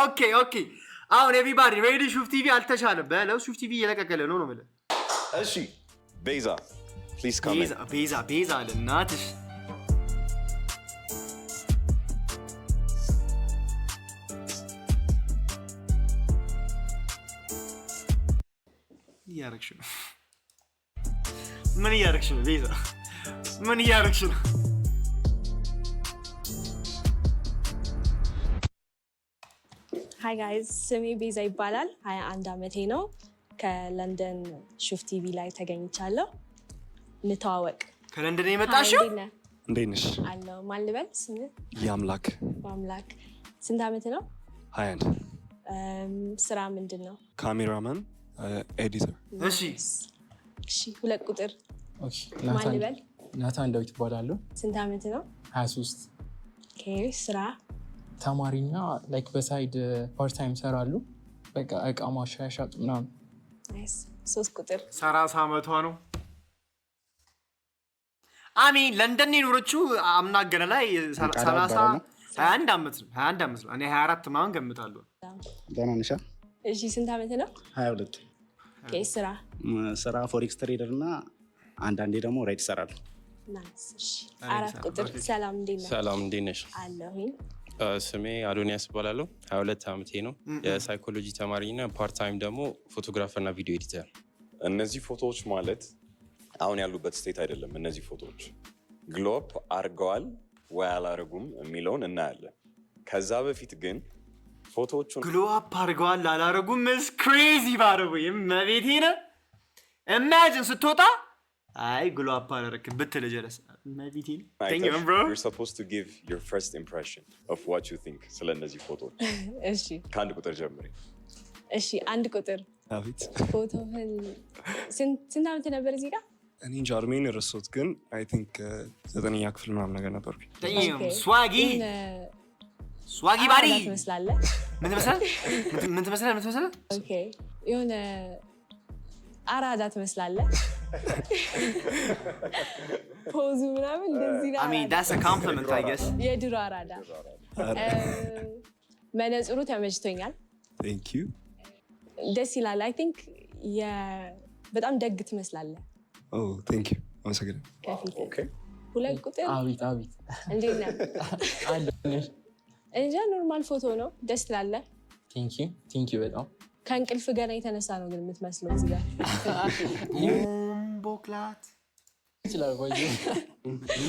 ኦኬ አሁን ኤቭሪባዲ ሬዲ ሹፍ ቲቪ አልተቻለም በለው ሹፍ ቲቪ እየለቀቀለ ነው ማለት እሺ ቤዛ ፕሊዝ ካም ቤዛ አለ እናትሽ እያረግሽ ነው ምን እያረግሽ ነው ቤዛ ምን እያረግሽ ነው Hi guys, ስሜ ቤዛ ይባላል 21 አመቴ ነው ከለንደን ሹፍ ቲቪ ላይ ተገኝቻለሁ እንተዋወቅ ከለንደን የመጣሽው እንዴት ነሽ አለው ማን ልበል ስም ያምላክ ስንት አመት ነው 21 ስራ ምንድነው ካሜራማን ኤዲተር እሺ ሁለት ቁጥር ኦኬ ማን ልበል ናታን ዳዊት ይባላል ስንት አመት ነው 23 ኦኬ ስራ ተማሪና ላይክ በሳይድ ፓርት ታይም ሰራሉ በቃ እቃ ማሻሻጥ ምናምን ናይስ 3 ቁጥር 30 አመቷ ነው አሚን ለንደን ይኖርችሁ አምናገነ ላይ 21 አመት ነው እኔ 24 ማን ገምታለሁ ደህና ነሽ እሺ ስንት አመት ነው 22 ኦኬ ስራ ፎሬክስ ትሬደር እና አንዳንዴ ደግሞ ራይድ ሰራለሁ ናይስ እሺ 4 ቁጥር ሰላም እንዴት ነሽ አለሁኝ ስሜ አዶኒያስ ይባላል 22 አመቴ ነው የሳይኮሎጂ ተማሪና ፓርት ታይም ደግሞ ፎቶግራፈር እና ቪዲዮ ኤዲተር እነዚህ ፎቶዎች ማለት አሁን ያሉበት ስቴት አይደለም እነዚህ ፎቶዎች ግሎፕ አርገዋል ወይ አላረጉም የሚለውን እናያለን ከዛ በፊት ግን ፎቶዎቹን ግሎፕ አርገዋል አላረጉም is crazy ባረው የመቤቴነ imagine ስትወጣ አይ ግሎፕ አላረክም ብትል ጀለስ መቤቴነ thank you bro you're supposed to give your first impression of what you think ስለነዚህ ፎቶዎች እሺ ከአንድ ቁጥር ጀምሪ እሺ አንድ ቁጥር አቤት ፎቶህን ስንት አመት ነበር እዚህ ጋር እኔ ጃርሜን ረሶት ግን አይ ቲንክ 9ኛ ክፍል ምናምን ነገር ነበርኩ ስዋጊ ባዲ ትመስላለህ ምን ትመስላለህ ኦኬ የሆነ አራዳ ትመስላለህ ፖዙ ምናምን እንደዚህ ነው I mean that's a compliment I guess የድሮ አራዳ መነጽሩ ተመችቶኛል thank you ደስ ይላል I think በጣም ደግ ትመስላለህ oh thank you አመሰግናለሁ ከፊት ኦኬ ሁለት ቁጥር አቤት እንዴት ነህ አለሽ እንጃ ኖርማል ፎቶ ነው ደስ ትላለህ ቴንክ ዩ በጣም ከእንቅልፍ ገና የተነሳ ነው ግን የምትመስለው እዚህ ጋር ቦክላት ይችላል ወይ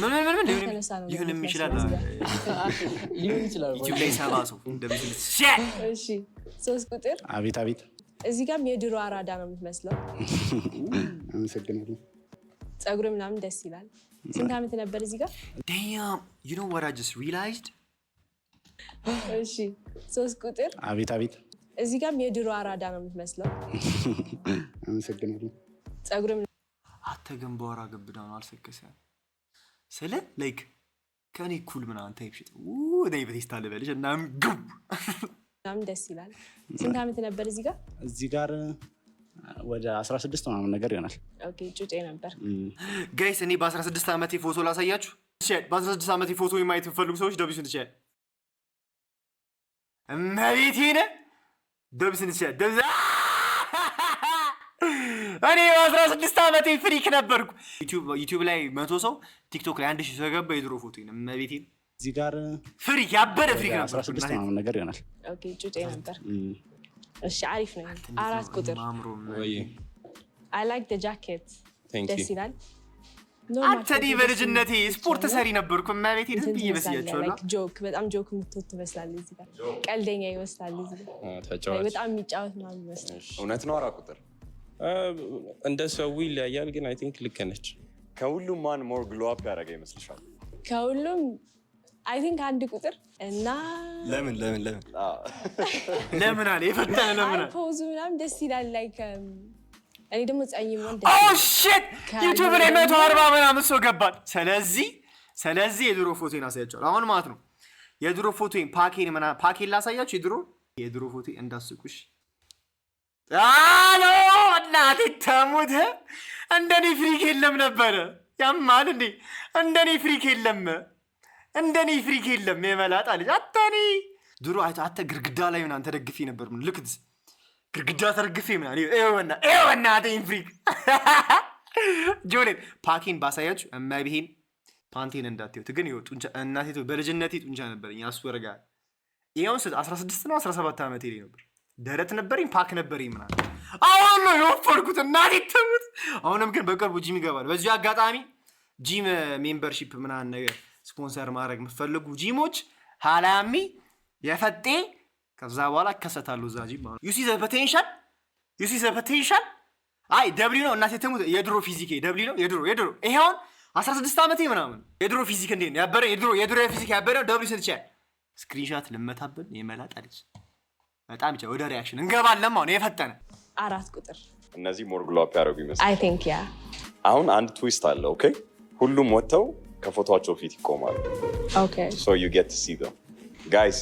ምን ይሁንም ይችላል ዩቲዩብ ላይ ሰባሱ እንደምትል እሺ 3 ቁጥር አቤት እዚህ ጋርም የድሮ አራዳ ነው የምትመስለው አመሰግናለሁ ጸጉር ምናምን ደስ ይላል ስንት አመት ነበር እዚህ ጋር damn you know what I just realized እሺ 3 ቁጥር አቤት እዚህ ጋርም የድሮ አራዳ ነው የምትመስለው አመሰግናለሁ ጸጉር አተገን በወራ ገብዳ ነው አልሰከሰም ስለ ላይክ ከኔ ኩል ምናምን ታይፕ ሽት ወደይ በቴስታለ በልጅ እናም ግብ ምናምን ደስ ይላል ስንት አመት ነበር እዚህ ጋር ወደ 16 ምናምን ነገር ይሆናል ኦኬ ጩጬ ነበር ጋይስ እኔ በ16 አመቴ ፎቶ ላሳያችሁ በ16 አመቴ ፎቶ የማየት ፈልጉ ሰዎች ደብሱን ትችላል እመቤቴነ ደብሱን ትችላል ደብዛ እኔ በ16 አመቴ ፍሪክ ነበርኩ ዩቲዩብ ላይ 100 ሰው ቲክቶክ ላይ 1000 ሰው ገባ የድሮ ፎቶ ነው እመቤቴነ እዚህ ጋር ፍሪክ ያበረ ፍሪክ ነበር 16 ምናምን ነገር ይሆናል ኦኬ ጩጬ ነበር እሺ አሪፍ ነው 4 ቁጥር ወይ I like the jacket ደስ ይላል አንተዲ በልጅነቴ ስፖርት ሰሪ ነበርኩ ማለቴ ደስ ይመስያችኋል ጆክ በጣም ጆክ ምትወት ትመስላለህ እዚህ ጋር ቀልደኛ ይመስላል እዚህ ጋር ተጫዋች በጣም የሚጫወት ነው ይመስላል እውነት ነው 4 ቁጥር እንደ ሰው ይለያያል ግን አይ ቲንክ ልክ ነች ከሁሉም ማን ሞር ግሎ አፕ ያደረገ ይመስልሻል ከሁሉም አይ ቲንክ አንድ ቁጥር እና ለምን ለምን አለ የፈተነ ለምን ፖዙ ምናምን ደስ ይላል ላይክ እኔ ደግሞ ጻኝም ወንድ ኦ ሺት ዩቲዩብ ላይ 140 ምናምን ሰው ገባል ስለዚህ የድሮ ፎቶን አሳያችኋለሁ አሁን ማለት ነው የድሮ ፎቶን ፓኬን ላሳያችሁ የድሮ ፎቶ እንዳስቁሽ አሎ እናቴ ተሙት እንደኔ ፍሪክ የለም ነበር ያማል እንዴ እንደኔ ፍሪክ የለም የመላጣ ልጅ አታኒ ድሮ አታ ግርግዳ ላይ ምናምን ተደግፌ ነበር ምን ልክ ግርግዳ ተደግፌ ምናምን ኤወና አተኝ ፍሪክ ጆኔ ፓኪን ባሳያችሁ እማይብሄን ፓንቴን እንዳትዩት ግን ይወጡ እናቴ በልጅነቴ ጡንቻ ነበርኝ አስወርጋል ይሄውን 16 ነው 17 ዓመቴ ላይ ነበር ደረት ነበርኝ ፓክ ነበርኝ ምናምን አሁን ነው የወፈርኩት እናቴ ተሙት አሁንም ግን በቅርቡ ጂም ይገባል በዚህ አጋጣሚ ጂም ሜምበርሺፕ ምናምን ነገር ስፖንሰር ማድረግ የምትፈልጉ ጂሞች ሃላሚ የፈጤ ከዛ በኋላ ከሰታሉ እዛ ጂም ማለት ዩ ሲ ዘ ፖቴንሻል አይ ደብሊው ነው እናቴ ተሙት የድሮ ፊዚክ ደብሊው ነው የድሮ ይሄውን 16 ዓመቴ ምናምን የድሮ ፊዚክ እንዴ ነው ያበረ የድሮ ፊዚክ ያበረ ደብሊው ሰጥቻ ስክሪንሾት ልመታብን የመላጣ ልጅ በጣም ቻው ወደ ሪአክሽን እንገባለን ማለት የፈጠነ 4 ቁጥር እነዚህ ሞር ግሎ አፕ ያደርጉ ይመስላል I think yeah አሁን አንድ ትዊስት አለ ኦኬ ሁሉም ወጥተው ከፎቶአቸው ፊት ይቆማሉ okay so you get to see them guys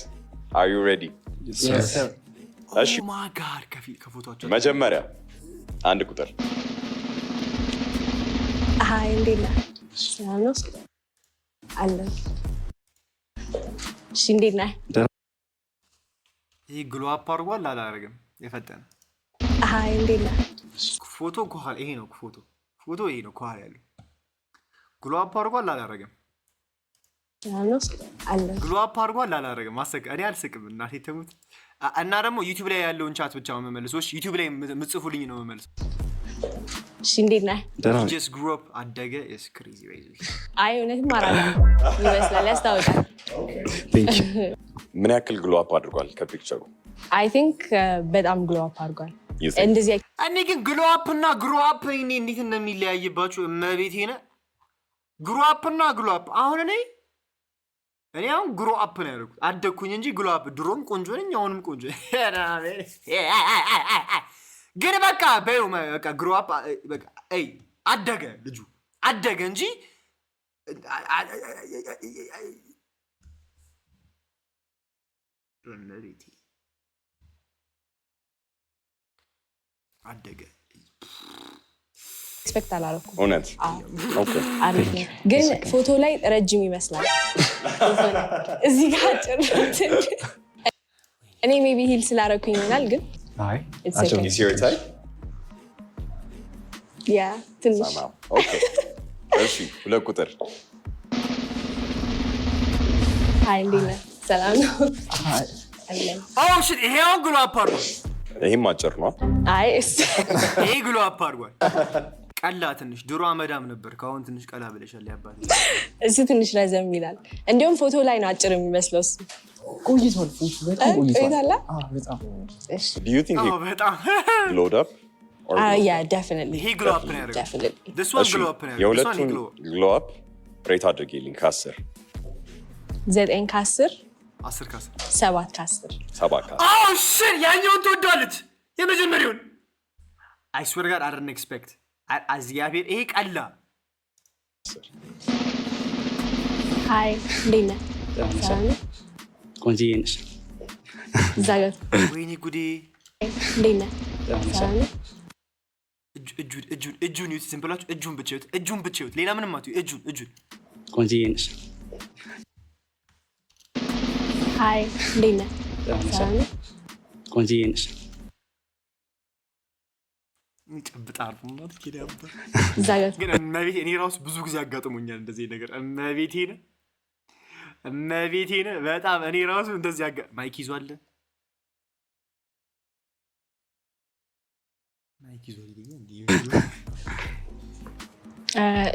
are you ready Yes, sir. እሺ ኦ ማይ ጋድ ከፎቶአቸው መጀመሪያ አንድ ቁጥር hi እንዴት ነህ ሰላም ነው አለ እሺ እንዴት ነህ ይሄ ግሎ አፕ አድርጓል አላደረገም የፈጠነ hi እንዴት ነህ ፎቶ ከኋላ ይሄ ነው ፎቶ ይሄ ነው ከኋላ ያለው ግሎ አፕ አድርጓል አላደረገም ሰላም ነው አለ ግሎ አፕ አድርጓል አላደረገም ማሰቅ እኔ አልስቅም እናቴ ተሙት እና ደግሞ ዩቲዩብ ላይ ያለውን ቻት ብቻ ነው መመለሶች ዩቲዩብ ላይ ምጽፉልኝ ነው መመለስ እሺ እንዴት ነህ just grew up አደገ is crazy baby አይ እውነትም አራዳ ይመስላል ያስታውቃል Thank you. ምን ያክል ግሎ አፕ አድርጓል ከፒክቸሩ I think በጣም ግሎ አፕ አድርጓል You think? እንደዚህ እኔ ግን ግሎ አፕ እና ግሮ አፕ እኔ እንዴት እንደሚለያይባችሁ እመቤቴ ነ ግሮ አፕ እና ግሎ አፕ አሁን እኔ አሁን ግሮ አፕ ነው ያደረኩት አደኩኝ እንጂ ግሎ አፕ ድሮም ቆንጆ ነኝ አሁንም ቆንጆ ግን በቃ በቃ ግሮ አፕ በቃ አይ አደገ ልጁ አደገ እንጂ እመቤቴ አደገ ኤክስፔክት አላደረኩም እውነት ኦኬ አሪፍ ነው ግን ፎቶ ላይ ረጅም ይመስላል እዚህ ጋር አጭር እኔ ሜቢ ሂል ስላደረኩኝ ይሆናል ግን አይ It's አጭር okay. is your type ያ ትንሽ somehow okay እሺ ሁለት ቁጥር ሀይ እንዴት ነህ ሰላም ነው አለን አዎ ሽት ይሄ አሁን ግሎ አፕ አድርጓል ይሄም አጭር ነው አይ ይሄ ግሎ አፕ አድርጓል ቀላ ትንሽ ድሮ አመዳም ነበር ካሁን ትንሽ ቀላ ብለሻል ያባቴ እሱ ትንሽ ረዘም ይላል እንዲሁም ፎቶ ላይ ነው አጭር የሚመስለው እሱ ቆይቷል በጣም ቆይቷል በጣም እሺ do you think he በጣም glowed up or ያ ዴፊኒትሊ ይሄ ግሎ አፕ ነው ያደረገው ዴፊኒትሊ this one ግሎ አፕ ነው ያደረገው this one የሁለቱን ግሎ ግሎ አፕ ሬት አድርጊልኝ ከ10 9 ከ10 10 ከ10 7 ከ10 7 ከ10 አዎ ሽት ያኛውን ትወዳለች የመጀመሪያውን I swear to God I didn't expect አዚያቤር ይሄ ቀላ ሀይ እንዴት ነህ ሰላም ነው ቆንጆዬ ነሽ እዛ ጋር ወይኔ ጉዴ እንዴት ነህ ሰላም ነው እጁን ይዩት ዝም ብላችሁ እጁን ብቻ ይዩት ሌላ ምንም አትዩ እጁን ቆንጆዬ ነሽ ሀይ እንዴት ነህ ሰላም ነው ቆንጆዬ ነሽ ጨብጣል ማለት ይላል እዛ ጋር ግን እመቤቴ እኔ ራሱ ብዙ ጊዜ አጋጥሞኛል እንደዚህ ነገር እመቤቴ ነው በጣም እኔ ራሱ እንደዚህ ማይክ ይዟል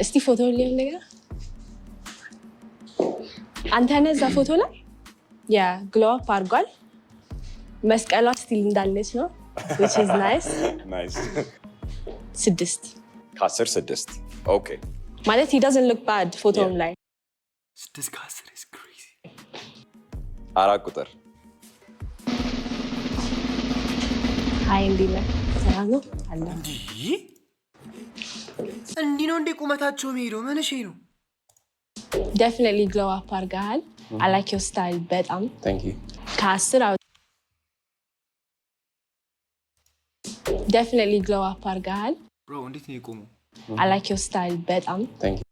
እስቲ ፎቶ ሊሆን ነገር አንተ ነህ እዛ ፎቶ ላይ ያ ግሎ አፕ አድርጓል መስቀሏ ስቲል እንዳለች ነው which is nice nice 6 ከ10 6 ኦኬ ማለት he doesn't look bad ፎቶም ላይ 6 ከ10 is crazy 4 ቁጥር ሀይ እንዴት ነህ ሰላም ነው አለ እንዲህ ነው እንደ ቁመታቸው የሚሄደው መነሼ ነው definitely glow up አድርገሃል I like your style በጣም Thank you. ከ10 definitely glow up አድርገሃል bro እንዴት ነው የቆመው I like your style በጣም Thank you.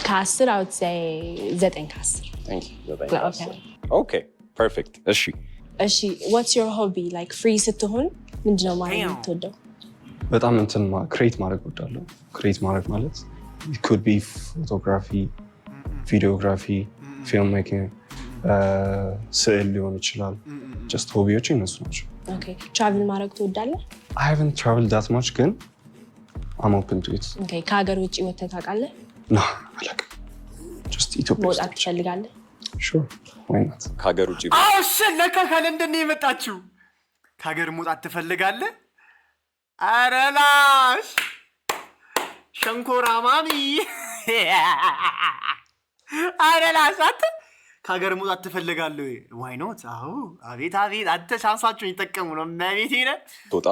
ከ10 I would say 9 ከ10 Thank you. Okay. Okay, perfect. እሺ what's your hobby like free ስትሆን ምንድነው ማለት የምትወደው? በጣም እንትን ክሬት ማድረግ እወዳለሁ። ክሬት ማድረግ ማለት it could be photography, videography, film making, ስዕል ሊሆን ይችላል። just ሆቢዎች እነሱ ናቸው። Okay. travel ማድረግ ትወዳለህ? I haven't traveled that much ግን I'm open to it. Okay. ከሀገር ውጭ ወጥተህ ታውቃለህ? No, አላውቅም። just ኢትዮጵያ ውስጥ መውጣት ትፈልጋለህ? sure, why not? ከሀገር ውጭ እሺ ለካ ከለንደን ነው የመጣችው። ከሀገር መውጣት ትፈልጋለህ? ኧረ ላሽ ሸንኮራ ማሚ ኧረ ላሽ አንተ ከሀገር መውጣት ትፈልጋለህ ወይ? ዋይ ኖት? አዎ አቤት አቤት አንተ ሻንሳቸውን ይጠቀሙ ነው መቤቴ ነህ። ትወጣ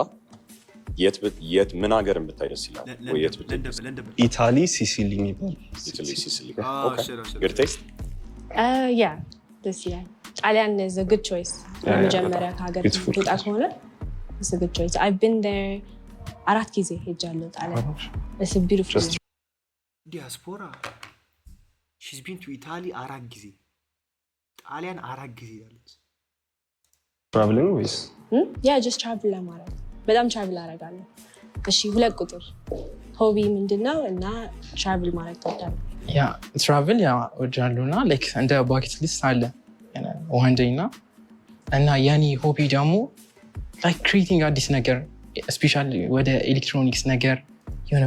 የት ምን ሀገር ብታይ ደስ ይላል? ወይ የት ብታይ? ኢታሊ ሲሲሊ የሚባል ኢታሊ ሲሲሊ። ኦኬ good taste? ያ ደስ ይላል። ጣሊያን is a good choice. መጀመሪያ ከሀገር ትወጣ ከሆነ it's a good choice. I've been there 4 ጊዜ ሄጃለሁ ጣሊያን። it's a beautiful ዲያስፖራ she's been to Italy 4 ጊዜ ጣሊያን 4 ጊዜ ያለች traveling with yeah just travel ለማድረግ በጣም travel አደርጋለሁ። እሺ 2 ቁጥር ሆቢ ምንድነው እና travel ማድረግ ትወዳለህ? ያ ትራቭል ያ ወጃሉና ላይክ እንደ ባኬት ሊስት አለ one day እና ያኒ ሆቢ ደግሞ ላይክ ክሪኤቲንግ አዲስ ነገር ስፔሻሊ ወደ ኤሌክትሮኒክስ ነገር የሆነ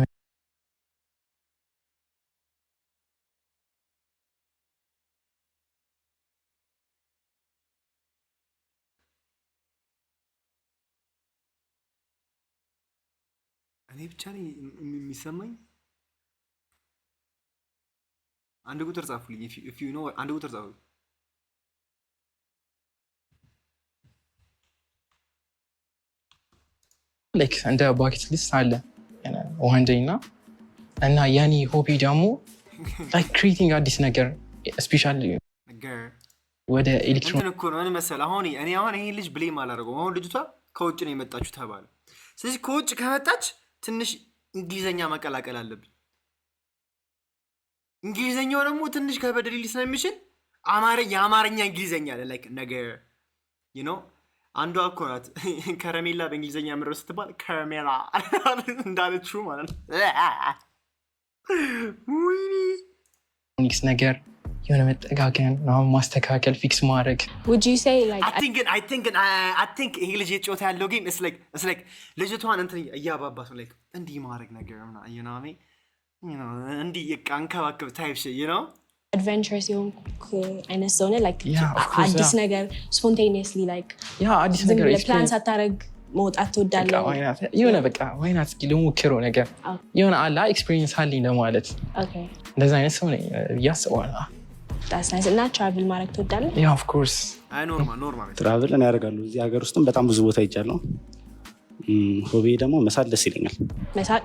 እኔ ብቻ ነኝ የሚሰማኝ። አንድ ቁጥር ጻፉልኝ if you know አንድ ቁጥር ጻፉልኝ። ላይክ እንደ ባኬት ሊስት አለ one day እና ያኒ ሆቢ ደግሞ ላይክ ክሪኤቲንግ አዲስ ነገር ስፔሻሊ ወደ ኤሌክትሮኒክስ እንትን እኮ ነው ምን መሰለህ አሁን ይሄ ልጅ ብሌም አላደረገውም። አሁን ልጅቷ ከውጭ ነው የመጣችሁ ተባለ። ስለዚህ ከውጭ ከመጣች ትንሽ እንግሊዘኛ መቀላቀል አለብኝ። እንግሊዘኛው ደግሞ ትንሽ ከበድ ሊል ስለሚችል የአማርኛ እንግሊዘኛ አለ ላይክ ነገር you know አንዷ እኮ ናት ከረሜላ በእንግሊዘኛ ምረው ስትባል ከረሜላ እንዳለችው ማለት ነው። ኤሌክትሮኒክስ ነገር የሆነ መጠጋገን ነው ማስተካከል ፊክስ ማድረግ would you say like I think ይሄ ልጅ የጮታ ያለው ጌም it's like ልጅቷን እንትን እያባባት ነው like እንዲህ ማድረግ ነገር ነው you know what I mean እንዲህ አንከባከብ ታይፕ ሺ you know adventurous የሆንኩ አይነት ሰው ነህ like አዲስ ነገር spontaneously like ያ አዲስ ነገር ፕላን ሳታረግ መውጣት ትወዳለህ? የሆነ በቃ ዋይናት እስኪ ልሞክረው ነገር የሆነ አላ ኤክስፒሪየንስ አለኝ ለማለት okay እንደዛ አይነት ሰው ነኝ ያስባለሁ። that's nice እና ትራቭል ማድረግ ትወዳለህ? ያ ኦፍ ኮርስ አይ ኖርማል ትራቭል እኔ ያደርጋለሁ። እዚህ ሀገር ውስጥም በጣም ብዙ ቦታ ሄጃለሁ። ሆቢ ደግሞ መሳል ደስ ይለኛል። መሳቅ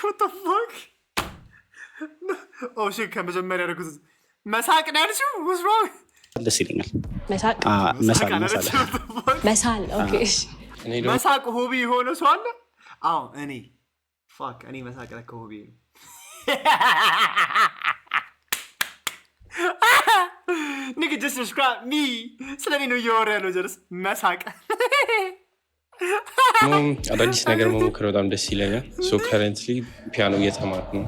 what the fuck oh shit ከመጀመሪያ ያደረኩት መሳቅ ነው ያልሽው what's wrong ደስ ይለኛል። መሳል ኦኬ መሳቅ ሆቢ የሆነ ሰው አለ? አዎ እኔ መሳቅ ለካ ሆቢ ነው። nigga just describe me ስለኔ ነው እያወራ ያለው ጀርስ መሳቅ አዳዲስ ነገር መሞከር በጣም ደስ ይለኛል። ሶ ከረንትሊ ፒያኖ እየተማርኩ ነው።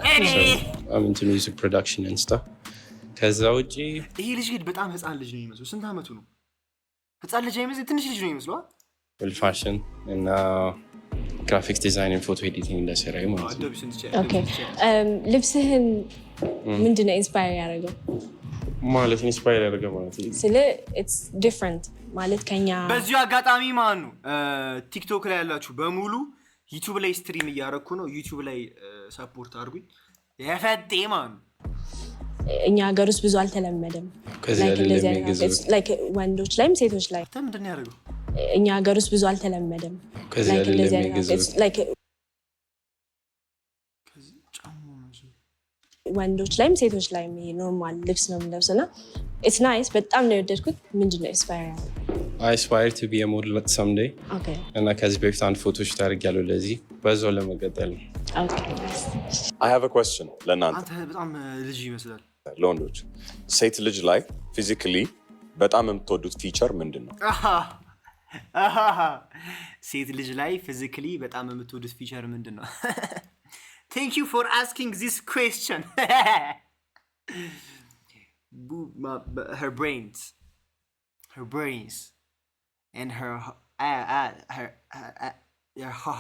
አምንት ሚውዚክ ፕሮዳክሽን and stuff። ከዛ ውጪ ይሄ ልጅ ግን በጣም ህፃን ልጅ ነው የሚመስለው። ስንት አመቱ ነው? ህፃን ልጅ አይመስልም፣ ትንሽ ልጅ ነው የሚመስለው። ፋሽን እና ግራፊክስ ዲዛይን ፎቶ ኤዲቲንግ እንደሰራይ ማለት ነው። ኦኬ ልብስህን ምንድነው ኢንስፓየር ያደረገው? ማለት ኢንስፓየር ያደረገው ማለት ስለ it's different ማለት ከኛ በዚሁ አጋጣሚ ማን ነው ቲክቶክ ላይ ያላችሁ በሙሉ ዩቲዩብ ላይ ስትሪም እያደረኩ ነው። ዩቲዩብ ላይ ሰፖርት አድርጉኝ። የፈጤ ማን እኛ ሀገር ውስጥ ብዙ አልተለመደም። like ወንዶች ላይም ሴቶች ላይ ምንድን ነው ያደረገው? እኛ ሀገር ውስጥ ብዙ አልተለመደም። ወንዶች ላይም ሴቶች ላይም ኖርማል ልብስ ነው የምንለብሰው እና ኢትስ ናይስ። በጣም ነው የወደድኩት። ምንድነው ኢንስፓየር I aspire to be a model someday. Okay. እና ከዚህ በፊት አንድ ፎቶሽ ታደርጊያለሁ ለዚህ በዛው ለመቀጠል ነው። Okay, nice. I have a question ለእናንተ አንተ በጣም ልጅ ይመስላል። ለወንዶች ሴት ልጅ ላይ ፊዚካሊ በጣም የምትወዱት ፊቸር ምንድን ነው? ሴት ልጅ ላይ ፊዚካሊ በጣም የምትወዱት ፊቸር ምንድን ነው? Thank you for asking this question. Her brains and her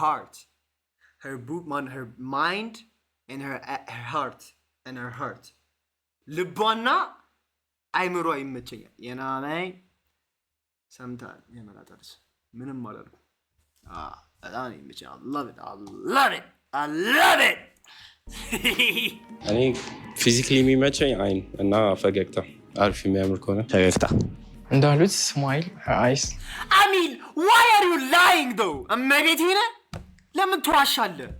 heart, her mind and her heart and her heart. ልቧና አይምሮ ይመቸኛል። የናናይ ሰምታል የመላጣልስ ምንም አላልኩም። በጣም ይመቸኛል። I love it. እኔ ፊዚካሊ የሚመቸኝ አይን እና ፈገግታ አሪፍ የሚያምር ከሆነ ፈገግታ እንዳሉት ስማይል አይስ I mean, why are you lying though? እመቤቴ ነህ ለምን ትዋሻለህ?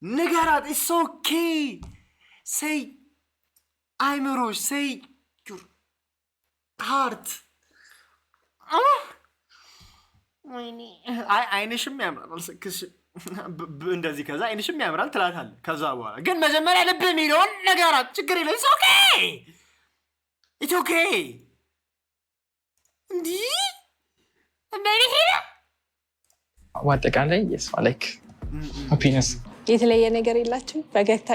ንገራት። It's okay. Say አይምሮሽ say your heart. አይንሽም ያምራል አልሰክስሽም እንደዚህ ከዛ አይንሽም ያምራል ትላታለህ። ከዛ በኋላ ግን መጀመሪያ ልብ የሚለውን ነገራት። ችግር የለም። It's okay. እንዲህ በአጠቃላይ የስ ላይክ ሃፒነስ የተለየ ነገር የላችሁ ፈገግታ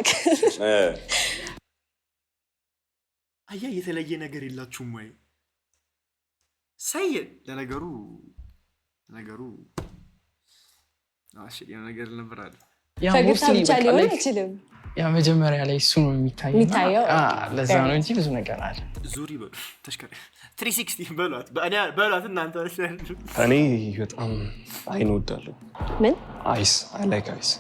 አያ የተለየ ነገር የላችሁም ወይ? ሰይ ለነገሩ ነገር ልንብራል ፈገግታ ብቻ ሊሆን አይችልም። ያ መጀመሪያ ላይ እሱ ነው የሚታየው። ለዛ ነው እንጂ ብዙ ነገር አለ። ዙሪ በሉ ተሽከረ 360 በሏት እናንተ። እኔ በጣም አይን እወዳለሁ። ምን አይስ አይ ላይክ አይስ።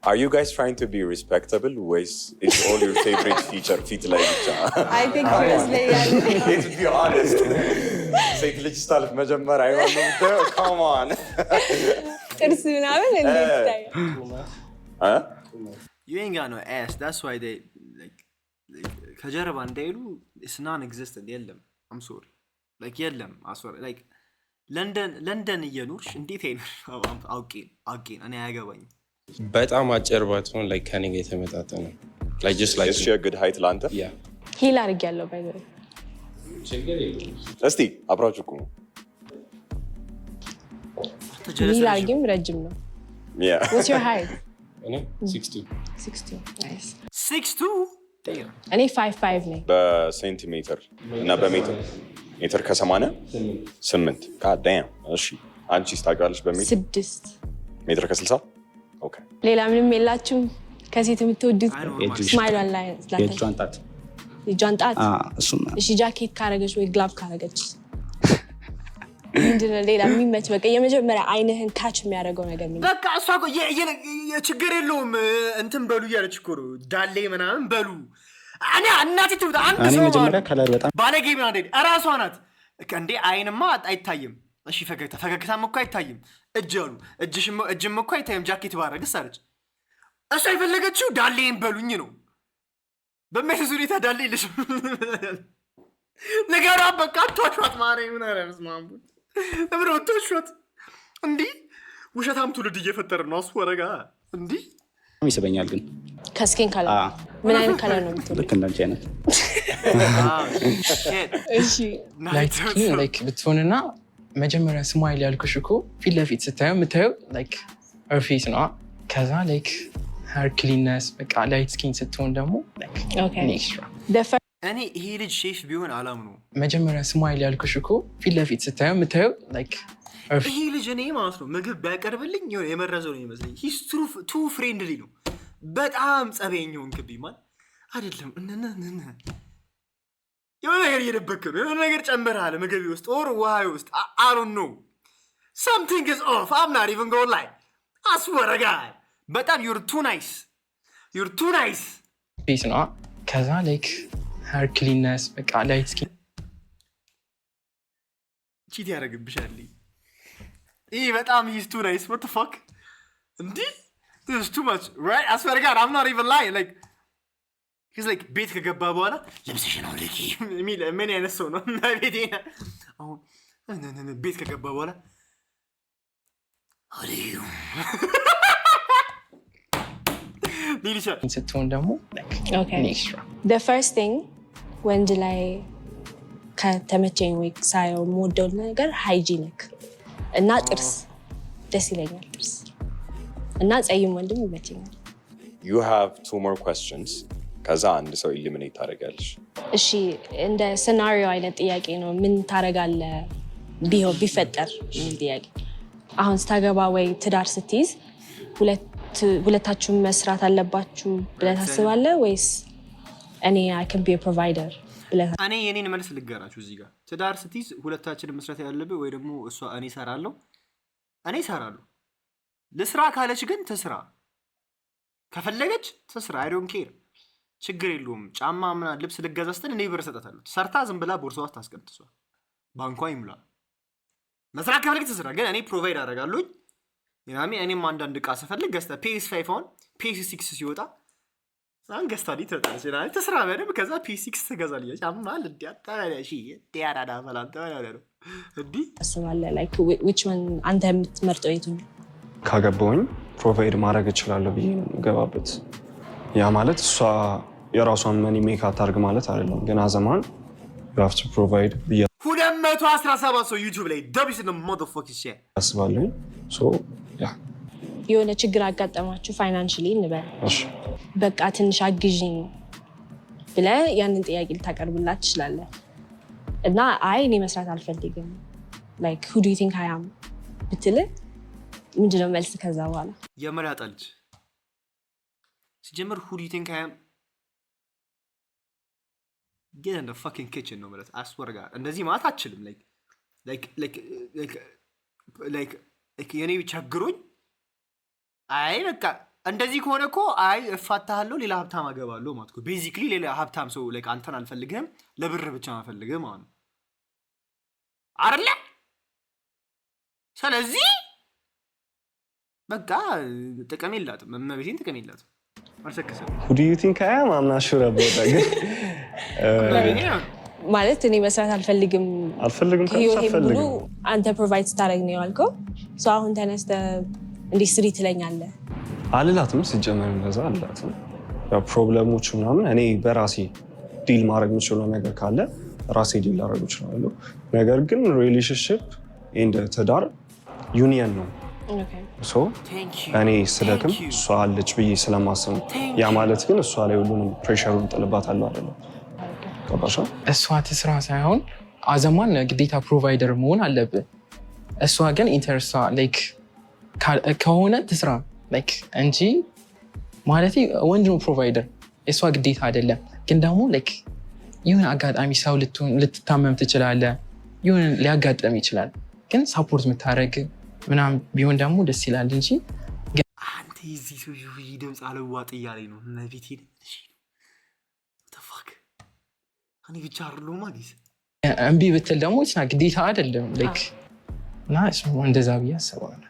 Are you guys trying to be respectable ways it's all your favorite feature ፊት ላይ ብቻ? I think ይመስለኛል። Let's be honest. ሴት ልጅ ስታልፍ መጀመሪያ አይሆን ነው የምታየው? Come on. ጥርስ ምናምን እንዴት ይታያል? You ain't got no ass. That's why they like ከጀርባ እንዳይሉ it's non-existent የለም። I'm sorry. Like የለም አስወር like ለንደን እየኖርሽ እንዴት አይኖር? አውቄ እኔ አያገባኝም። በጣም አጭር ባትሆን ላይ ከኔ ጋር የተመጣጠነ like just like Is she a good height ለአንተ? yeah ሂል አድርጌያለሁ ባይ ዘ ወይ። እስቲ አብራችሁ ቁሙ። ሂል አድርጌም ረጅም ነው። Yeah. What's your height? እኔ 60 60. Nice. 6'2". Damn. እኔ 5'5" ነኝ። በሴንቲሜትር እና በሜትር ከ88 God damn. እሺ አንቺስ ታውቂዋለሽ በሜትር? 6 ሜትር ከ60? ኦኬ። ሌላ ምንም የላችሁም ከሴት የምትወዱት? አይኖርም። ስማይሏን ላይ የእጇን ጣት የእጇን ጣት። እሱም እሺ ጃኬት ካረገች ወይ ግላቭ ካረገች ምንድነው ሌላ የሚመች? በቃ የመጀመሪያ አይንህን ካች የሚያደርገው ነገር ምንድን ነው? በቃ እሷ እኮ ችግር የለውም እንትን በሉ እያለች እኮ ነው። ዳሌ ምናምን በሉ። እኔ እናቴ ትብታ አንድ ሰው መጀመሪያ ከለር በጣም ባለጌ ምናምን እራሷ ናት እንዴ። አይንማ አይታይም። እሺ ፈገግታም እኮ አይታይም። እጅ አሉ እጅም እኮ አይታይም። ጃኬት ባረግስ አለች። እሷ የፈለገችው ዳሌን በሉኝ ነው። በሚያስዝ ሁኔታ ዳሌ የለሽም። ነገሯ በቃ አትዋሿት። ማርያም ምን አረምስ ማምቡ ለምን አትዋሿት? እንዲህ ውሸታም ትውልድ እየፈጠረ ነው። አስወረጋ እንዲህ ይስበኛል። ግን ከስኪን ከለር ምን አይነት ከለር ነው የምትወደው? ልክ እንዳንቺ አይነት እሺ ላይት ስኪን ላይክ ብትሆንና መጀመሪያ ስማይል ያልኩሽ እኮ ፊት ለፊት ስታየው የምታየው ላይክ ሄር ፌስ ነው። ከዛ ላይክ ሄር ክሊንነስ በቃ ላይት ስኪን ስትሆን ደግሞ ላይክ ኤክስትራ። እኔ ይሄ ልጅ ሼፍ ቢሆን አላምነው። መጀመሪያ ስማይል ያልኩሽ እኮ ፊት ለፊት ስታየው የምታየው ላይክ ይሄ ልጅ እኔ ማለት ነው ምግብ ቢያቀርብልኝ የሆነ የመረዘው ነው ይመስለኝ። ሂስ ቱ ፍሬንድሊ ነው። በጣም ጸበኛው እንክብ ማለት አይደለም። የሆነ ነገር እየደበክ ነው። የሆነ ነገር ጨምረሃል ምግብ ውስጥ ኦር ውሃ ውስጥ I don't know. Something is off. I'm not even going to lie. I swear to God. በጣም you're too nice. ፌስ ነው። ከዛ ላይክ ሄር ክሊንነስ በቃ ላይት ስኪን ቺት ያደርግብሻል። ይሄ በጣም he's too nice. What the fuck? እንዲህ this is too much, right? I swear to God, I'm not even lying. Like he's like ቤት ከገባ በኋላ ልብስሽን አውልቂ የሚል ምን አይነት ሰው ነው? እና ቤት ከገባ በኋላ ሊልሻ ስትሆን ደግሞ Okay. ኤክስትራ The first thing ወንድ ላይ ከተመቸኝ ወይ ሳየው የምወደው ነገር ሃይጂኒክ እና ጥርስ ደስ ይለኛል። ጥርስ እና ጸይም ወንድም ይመቸኛል። You have 2 more questions. ከዛ አንድ ሰው ኢሊሚኔት ታደርጋለሽ። እሺ እንደ ሲናሪዮ አይነት ጥያቄ ነው። ምን ታደርጋለህ ቢፈጠር የሚል ጥያቄ። አሁን ስታገባ ወይ ትዳር ስትይዝ ሁለታችሁም መስራት አለባችሁ ብለህ ታስባለህ ወይስ እኔ I can be a provider ብለህ? እኔ የኔን መልስ ልገራችሁ እዚህ ጋር። ትዳር ስትይዝ ሁለታችንም መስራት ያለብህ ወይ ደግሞ እሷ እኔ እሰራለሁ ልስራ ካለች ግን ትስራ፣ ከፈለገች ትስራ። I don't care ችግር የለውም። ጫማ ምናምን ልብስ ልገዛ ስትል እኔ ብር እሰጣታለሁ። ሰርታ ዝም ብላ ቦርሳዋ ውስጥ ታስቀምጥ፣ እሷ ባንኳ ይሙላ። መስራት ከፈለገች ትስራ፣ ግን እኔ ፕሮቫይድ አደርጋለሁኝ። እኔም አንዳንድ ዕቃ ስፈልግ ገዝታ PS5 አሁን PS6 ሲወጣ ገዝታልኝ ትወጣለች። ትስራ በደንብ። ከዛ PS6 ትገዛልኛለች። አማል እንዲያጣላሽ ዲያራዳ ፈላንተ ነው እንዲህ ታስባለህ? ላይክ which one አንተ የምትመርጠው የቱ ነው? ካገባሁኝ ፕሮቫይድ ማድረግ እችላለሁ ብዬ ነው የምገባበት። ያ ማለት እሷ የራሷን መኒ ሜክ አታርግ ማለት አይደለም፣ ግን አዘማን you have to provide ብዬ 217 ሰው ዩቲዩብ ላይ ደብስ ነው motherfucking shit አስባለሁ። ያ የሆነ ችግር አጋጠማችሁ ፋይናንሻሊ እንበል፣ በቃ ትንሽ አግዥኝ ብለህ ያንን ጥያቄ ልታቀርብላት ትችላለህ። እና አይ እኔ መስራት አልፈልግም like who do you think I am ብትልህ ምንድነው መልስ? ከዛ በኋላ የመላጣ ልጅ ሲጀምር who do you think I am get in the fucking kitchen ነው ማለት አስወርጋ እንደዚህ ማለት አትችልም። like የኔ ቸግሮኝ አይ በቃ እንደዚህ ከሆነ እኮ አይ እፋታለሁ ሌላ ሀብታም አገባለሁ ማለት እኮ ቤዚክሊ ሌላ ሀብታም ሰው like አንተን አልፈልግህም ለብር ብቻ ማፈልግህ ማለት ነው አይደለ? ስለዚህ በቃ ጥቅም የላትም፣ እመቤቴን ጥቅም የላትም። አልሰከሰም who do you think I am I'm not sure about that ግን ማለት እኔ መስራት አልፈልግም ብሎ አንተ ፕሮቫይድ ስታደርግ ነው ያልከው። ሰው አሁን ተነስተህ እንዲህ ስሪ ትለኛለህ አልላትም። ሲጀመር እንደዛ አልላትም። ያው ፕሮብለሞች ምናምን እኔ በራሴ ዲል ማድረግ የምችለው ነገር ካለ ራሴ ዲል ላደርግ እችላለሁ። ነገር ግን ሪሌሽንሽፕ ኤንድ ትዳር ዩኒየን ነው። እኔ ስደክም እሷ አለች ብዬ ስለማስብ ነው። ያ ማለት ግን እሷ ላይ ሁሉንም ፕሬሸሩን ጥልባታለሁ አይደለም። ገባሽ? እሷ ትስራ ሳይሆን አዘማን ግዴታ ፕሮቫይደር መሆን አለብህ። እሷ ግን ኢንተረስቷ ላይክ ከሆነ ትስራ ላይክ እንጂ ማለት ወንድ ነው ፕሮቫይደር፣ እሷ ግዴታ አይደለም። ግን ደግሞ ላይክ ይሁን አጋጣሚ ሰው ልትታመም ትችላለህ፣ ይሁን ሊያጋጥም ይችላል። ግን ሳፖርት የምታደርግ ምናምን ቢሆን ደግሞ ደስ ይላል እንጂ አንተ እዚህ ሰው ድምፅ አልዋጥ እያለኝ ነው። ነቢት ሄደሽ ተፋክ እኔ ብቻ አይደለሁ ማለት እምቢ ብትል ደግሞ ስና ግዴታ አይደለም ላይክ እና እንደዛ ብዬ አስባለሁ።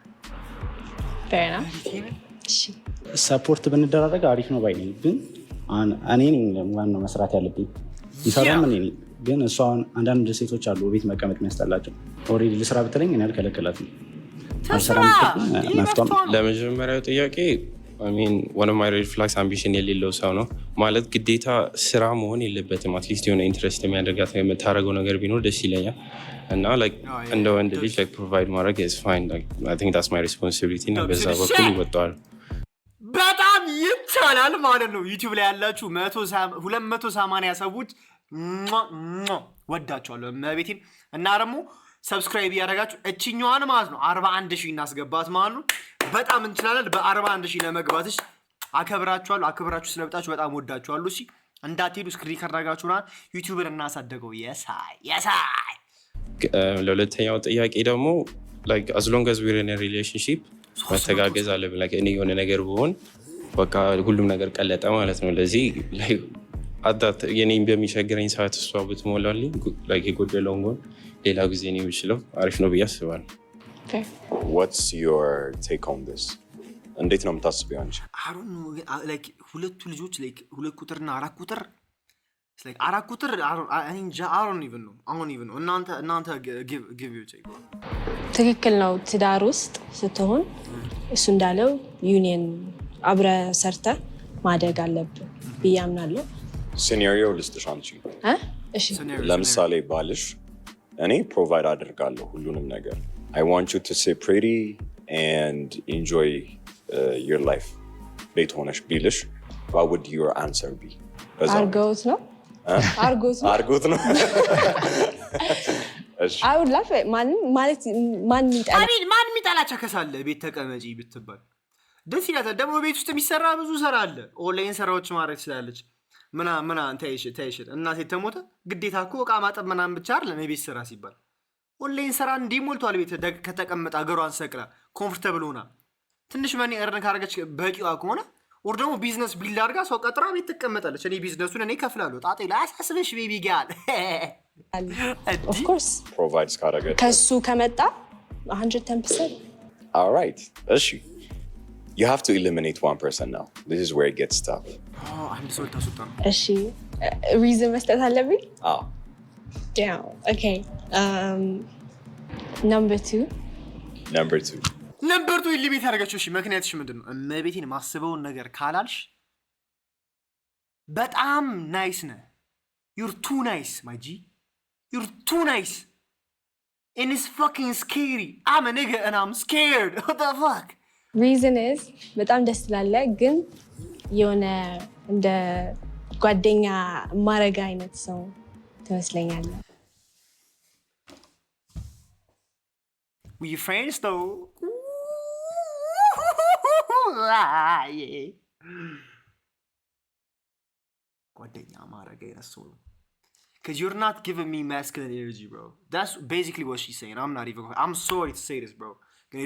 ሰፖርት ብንደራረግ አሪፍ ነው ባይ ነኝ። ግን እኔ ነኝ ዋናው መስራት ያለብኝ ይሰራም እኔ ነኝ። ግን እሷ አንዳንድ ሴቶች አሉ ቤት መቀመጥ የሚያስጠላቸው። ኦልሬዲ ልስራ ብትለኝ እኔ አልከለከላትም። ለመጀመሪያው ጥያቄ one of my red flags ambition የሌለው ሰው ነው ማለት ግዴታ ስራ መሆን የለበትም። አትሊስት የሆነ ኢንትረስት የሚያደርጋት የምታደርገው ነገር ቢኖር ደስ ይለኛል። እና እንደ ወንድ ልጅ ፕሮቫይድ ማድረግ is fine. I think that's my responsibility እና በዛ በኩል ይወጣዋል። በጣም ይቻላል ማለት ነው። ዩቲዩብ ላይ ያላችሁ 280 ሰዎች ወዳችኋለሁ መቤቴን። እና ደግሞ ሰብስክራይብ እያደረጋችሁ እችኛዋን ማለት ነው 41,000 እናስገባት ማለት ነው። በጣም እንችላለን። በ41,000 ለመግባትሽ አከብራችኋለሁ። አከብራችሁ ስለመጣችሁ በጣም ወዳችኋለሁ። እሺ እንዳትሄዱ፣ ስክሪን ካደረጋችሁና ዩቲዩብን እናሳደገው። የሳይ ለሁለተኛው ጥያቄ ደግሞ as long as we're in a relationship መተጋገዝ አለብን። እኔ የሆነ ነገር ብሆን በቃ ሁሉም ነገር ቀለጠ ማለት ነው። ለዚህ አዳት የኔን በሚቸግረኝ ሰዓት እሷ ብትሞላልኝ የጎደለውን ጎን ሌላ ጊዜ ነው የሚችለው። አሪፍ ነው ብዬ አስባለሁ። What's your take on this? እንዴት ነው የምታስቢው አንቺ? ሁለቱ ልጆች ሁለት ቁጥርና አራት ቁጥር አራት ቁጥር አሁን ኢቭን ነው እናንተ ግቢዎች ትክክል ነው። ትዳር ውስጥ ስትሆን እሱ እንዳለው ዩኒየን አብረ ሰርተ ማደግ አለብን ብዬ አምናለሁ። ሲናሪዮ ልስጥሽ አንቺ። እሺ ለምሳሌ ባልሽ እኔ ፕሮቫይድ አደርጋለሁ ሁሉንም ነገር I want you to stay pretty and enjoy your life ቤት ሆነሽ ቢልሽ what would your answer be? አርጎት ነው አርጎት ነው I would love it ማን የሚጠላቸው ከሳለ ቤት ተቀመጪ ብትባል ደስ ይላታል። ደግሞ ቤት ውስጥ የሚሰራ ብዙ ስራ አለ። ኦንላይን ስራዎች ማድረግ ትችላለች። ምና ታይሽ እናቴ ተሞተ ግዴታ እኮ እቃ ማጠብ ምናምን ብቻ አይደለም የቤት ስራ ሲባል ኦንላይን ስራ እንዲሞልቷል። ቤት ከተቀመጠ አገሯን ሰቅላ ኮምፎርታብል ሆና ትንሽ ማን እርን ካረገች በቂዋ ከሆነ ወር ደግሞ ቢዝነስ ቢልድ አድርጋ ሰው ቀጥራ ቤት ትቀመጣለች። እኔ ቢዝነሱን እኔ ከፍላለሁ ጣጤ ላይ አሳስበሽ ቤቢ ጋር of course provides ካረገች ከሱ ከመጣ 110%. all right እሺ you have to eliminate one person now. This is where it gets tough. አንድ ሰው ታሱታ ነው። እሺ ሪዝን መስጠት አለብኝ? Damn. Okay. Number 2 ኢሊሚት ያደርጋችሁ። እሺ ምክንያትሽ ምንድነው? እመቤቴን ማስበውን ነገር ካላልሽ በጣም ናይስ ነህ። You're too nice, my G. You're too nice. And it's fucking scary. I'm a nigga and I'm scared. What the fuck? Reason is በጣም ደስ ይላል ግን የሆነ እንደ ጓደኛ ማረጋ አይነት ሰው ትመስለኛለህ። We friends though. ጓደኛ ማረጋ አይነት ሰው because you're not giving me masculine energy, bro. That's basically what she's saying. I'm sorry to say this, bro.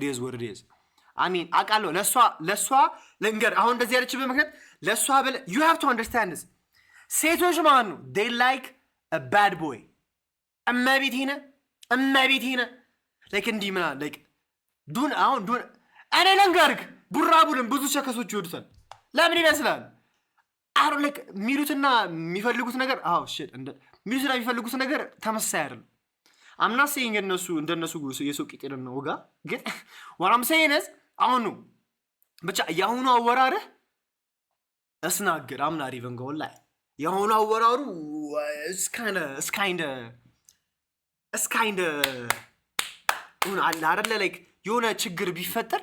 It is what it is. I mean, አቃለው ለሷ ለንገር አሁን እንደዚህ ያለችበት ምክንያት ለሷ በለ you have to understand this. ሴቶች ማን ነው they like a bad boy. እመቤቴነ like እንዲህ ምናምን like ዱን እኔ ለንገርክ ቡራቡልን ብዙ ቸከሶች ይወዱታል። ለምን ይመስላል? አሁን like ሚሉትና የሚፈልጉት ነገር shit ሚሉትና የሚፈልጉት ነገር ተመሳሳይ አይደለም። I'm not saying እንደነሱ የሰው ቂጤን ነው ወጋ ግን what I'm saying is አሁን ብቻ ያሁኑ አወራረህ እስናገር I'm not even going lie. ያሁኑ አወራሩ it's kind አይደለ like የሆነ ችግር ቢፈጠር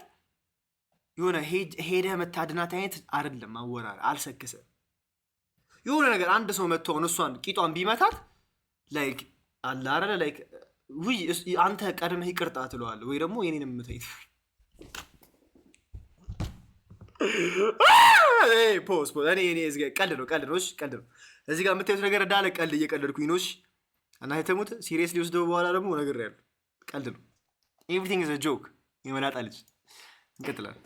የሆነ ሄደህ መታድናት አይነት አይደለም አወራር አልሰከሰ የሆነ ነገር አንድ ሰው መጥቶ እሷን ቂጧን ቢመታት like አለ አይደለ like አንተ ቀድመህ ይቅርታ ትለዋለህ ወይ ደግሞ የኔንም ምትይት ፖስ እኔ እዚህ ጋር ቀልድ ነው እዚህ ጋር የምታዩት ነገር እንዳለ ቀልድ እየቀለድኩኝ ነው። እና የተሙት ሲሪየስሊ ወስደው በኋላ ደግሞ ነገር ያለው ቀልድ ነው። everything is a joke የመላጣ ልጅ እንቀጥላለን።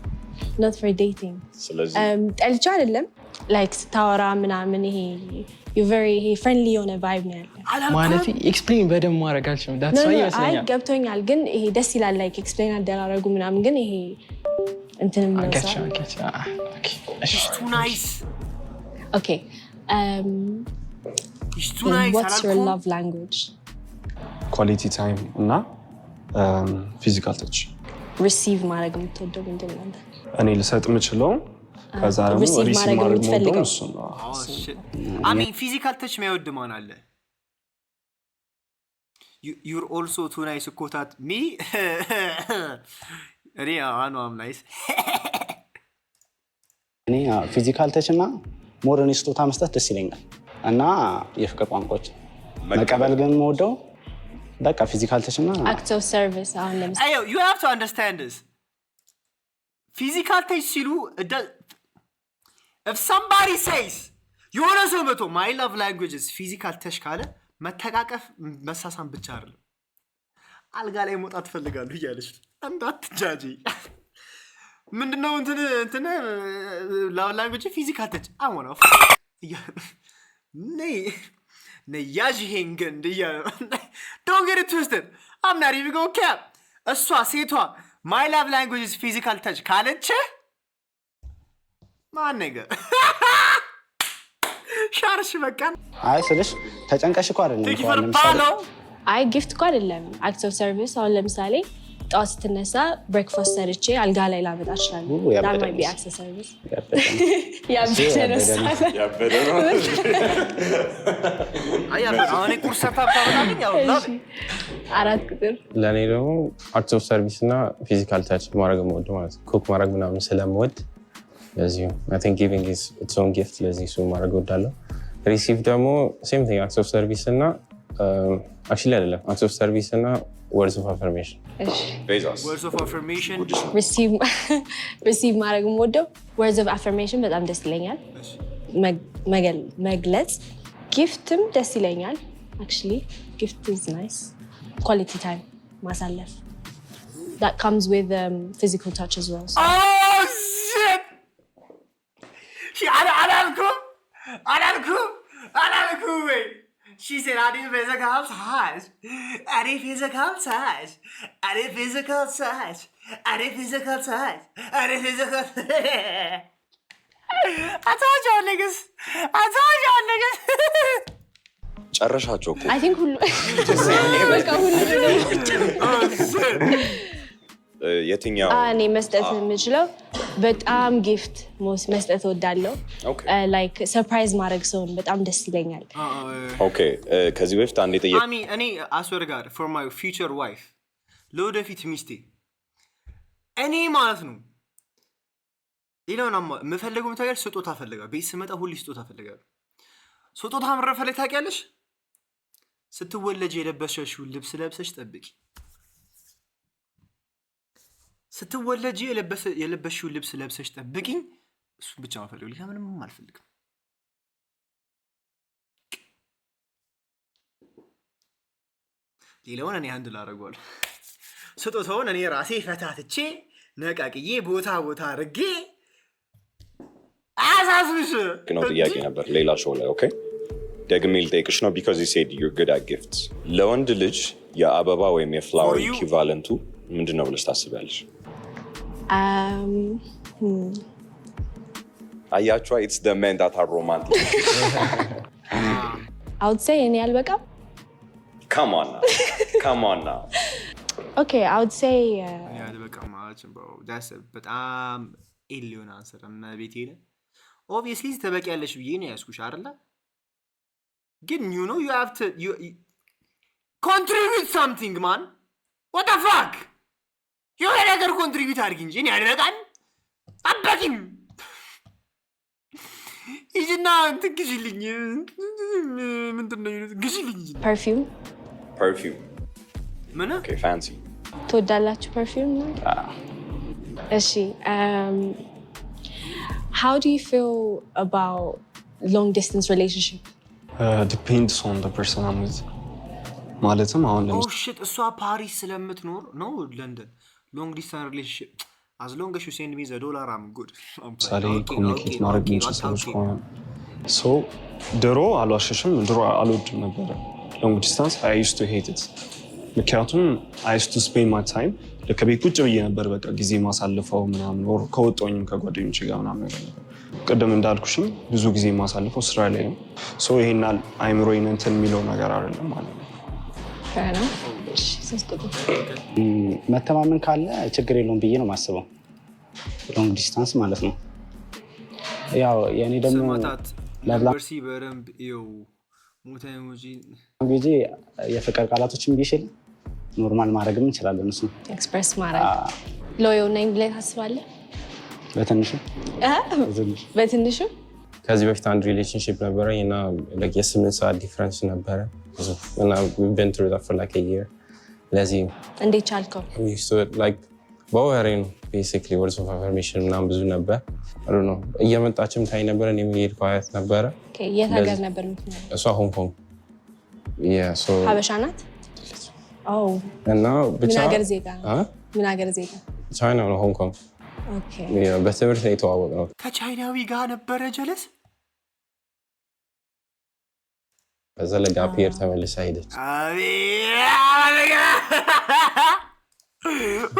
not for dating ስለዚህ ጠልቻ አይደለም like ስታወራ ምናምን ይሄ you very friendly የሆነ vibe ነው ያለው ማለት ኤክስፕሌን በደንብ ማድረግ አልችልም። that's why ይመስለኛል ገብቶኛል ግን ይሄ ደስ ይላል like ኤክስፕሌን አደራረጉ ምናምን ግን ይሄ እንትን ነው It's too nice. Okay. It's too nice. What's your love language? Quality time እና physical touch. Receive ማድረግ የምትወደው ምንድን ነው? እኔ ልሰጥ የምችለው ከዛ ደግሞ receive ማድረግ የምትፈልገው እሱ ነው። I mean physical touch የሚወድ ማን አለ? You're also too nice to quote at me. I know I'm nice. እኔ ፊዚካል ተች እና ሞደርን ስጦታ መስጠት ደስ ይለኛል እና የፍቅር ቋንቋዎች መቀበል ግን የምወደው በቃ ፊዚካል ተች እና act of service አሁን ለምሳሌ you have to understand this. Physical touch ሲሉ if somebody says የሆነ ሰው መቶ my love language is physical touch ካለ መተቃቀፍ መሳሳም ብቻ አይደለም አልጋ ላይ መውጣት ፈልጋለሁ እያለች እንዳትጃጂ ምንድነው እንትን ላንጉጅ ፊዚካል ተች አሞናው ነይ ያጂሄንገ እንደያ don't get it twisted. I'm not even going to cap. እሷ ሴቷ my love language is physical touch ካለች ማን ነገር ሻርሽ በቃ አይ ስልሽ ተጨንቀሽ እኮ አይደለም አይ ጊፍት እኮ አይደለም act of service አሁን ለምሳሌ ጠዋት ስትነሳ ብሬክፋስት ሰርቼ አልጋ ላይ ላመጣ እችላለሁ። that might be access service ያበደ ነው ያበደ ነው አሁን ቁርስ ሰርታ ብታመጣልኝ ያው አራት ቁጥር ለእኔ ደግሞ አክት ኦፍ ሰርቪስ እና ፊዚካል ታች ማድረግ የምወድ ማለት ነው። ኩክ ማድረግ ምናምን ስለምወድ ለዚሁ I think giving is its own gift ለዚህ እሱ ማድረግ እወዳለሁ። ሪሲቭ ደግሞ same thing አክት ኦፍ ሰርቪስ እና actually አይደለም አክት ኦፍ ሰርቪስ እና words of affirmation ቤዛስ words of affirmation receive ማድረግ የምወደው words of affirmation በጣም ደስ ይለኛል መግለጽ። ጊፍትም ደስ ይለኛል actually gift is nice. quality time ማሳለፍ that comes with physical touch as well. So. Oh shit! አላልኩም ወይ She said, I need physical touch. I need physical touch. I need physical touch. I need physical touch. I need physical touch. I told y'all niggas. I told y'all niggas. ጨረሻቸው እኮ I think ሁሉ የትኛው እኔ መስጠት የምችለው በጣም ጊፍት መስጠት እወዳለሁ። ላይክ ሰርፕራይዝ ማድረግ ሰውን በጣም ደስ ይለኛል። ኦኬ ከዚህ በፊት አንዴ ጠየቅ እኔ አስወር ጋር for my future wife ለወደፊት ሚስቴ እኔ ማለት ነው ሌላውን የምፈልገው የምታውቂያለሽ ስጦታ እፈልጋለሁ። ቤት ስመጣ ሁሌ ስጦታ እፈልጋለሁ። ስጦታ ምረጥ ፈለግ ታውቂያለሽ? ስትወለጅ የለበሰሽውን ልብስ ለብሰሽ ጠብቂ። ስትወለጂ የለበሽውን ልብስ ለብሰሽ ጠብቂኝ። እሱን ብቻ ነው ፈልገው፣ ሌላ ምንም አልፈልግም። ሌላውን እኔ አንድ ላደርገዋለሁ። ስጦታውን እኔ ራሴ ፈታትቼ ነቃቅዬ ቦታ አድርጌ አሳስብሽ ነው። ጥያቄ ነበር ሌላ ሾው ላይ። ኦኬ ደግሜ ልጠይቅሽ ነው because you said you're good at gifts። ለወንድ ልጅ የአበባ ወይም የፍላወር ኢኩቫለንቱ ምንድን ነው ብለሽ ታስቢያለሽ? አያችኋ it's the men that are romantic. I would say እኔ አልበቃም። Come on now. Okay, I would say አልበቃም ማለት ነው። that's በጣም ኤሊዮን አንሰር እና ቤት ሄደ obviously ተበቂያለሽ ብዬ ነው ያስኩሽ አይደለ? ግን you know you have to you contribute something man. What the fuck? የሆነ ነገር ኮንትሪቢዩት አድርጊ እንጂ እኔ አልበቃም አባኪም ይጅና እንትን ግዢልኝ ምንድን ነው ግዢልኝ perfume ምን ኦኬ ፋንሲ ትወዳላችሁ ፐርፊውም ነው? እሺ how do you feel about long distance relationship? Depends on the person I'm with. ማለትም አሁን shit እሷ ፓሪስ ስለምትኖር ነው ለንደን long distance relationship as long as you send me the dollar I'm good. ምሳሌ ኮሚኒኬት ማድረግ የምንችል ሰዎች ከሆነ ሶ ድሮ አልዋሸሽም ድሮ አልወድም ነበረ long distance I used to hate it ምክንያቱም I used to spend my time ከቤት ቁጭ ብዬ ነበር በቃ ጊዜ ማሳልፈው ምናምን ወር ከወጣሁኝም ከጓደኞቼ ጋር ምናምን ነገር ቀደም እንዳልኩሽም ብዙ ጊዜ ማሳልፈው ስራ ላይ ነው ሶ ይሄናል አይምሮዬን እንትን የሚለው ነገር አይደለም ማለት ነው። መተማመን ካለ ችግር የለውም ብዬ ነው የማስበው። ሎንግ ዲስታንስ ማለት ነው። ያው የኔ ደግሞ ለብላሲ በደንብ ይው ሞታይሞጂ ጊዜ የፍቅር ቃላቶችን ቢሽል ኖርማል ማድረግም እንችላለን። እሱ ኤክስፕረስ ማድረግ ሎዮ ነኝ ብለህ ታስባለህ? በትንሹ ከዚህ በፊት አንድ ሪሌሽንሺፕ ነበረኝ እና የ8 ሰዓት ዲፍረንስ ነበረ እና we've been through that for like a year። ለዚህ እንዴት ቻልከው? በወሬ ነው ቤሲክሊ words of affirmation ምናምን ብዙ ነበር። I don't know እየመጣችም ታይ ነበር እኔም እየሄድኩ አያት ነበረ። የት ሀገር ነበር የምትኖረው? እሷ ሆንግ ኮንግ ሀበሻ ናት? እና ብቻ ምን ሀገር ዜጋ? ቻይና ነው ሆንግ ኮንግ። በትምህርት ነው የተዋወቅነው። ከቻይናዊ ጋር ነበረ ጀለስ። በዛ ለጋፕ የር ተመልሳ ሄደች።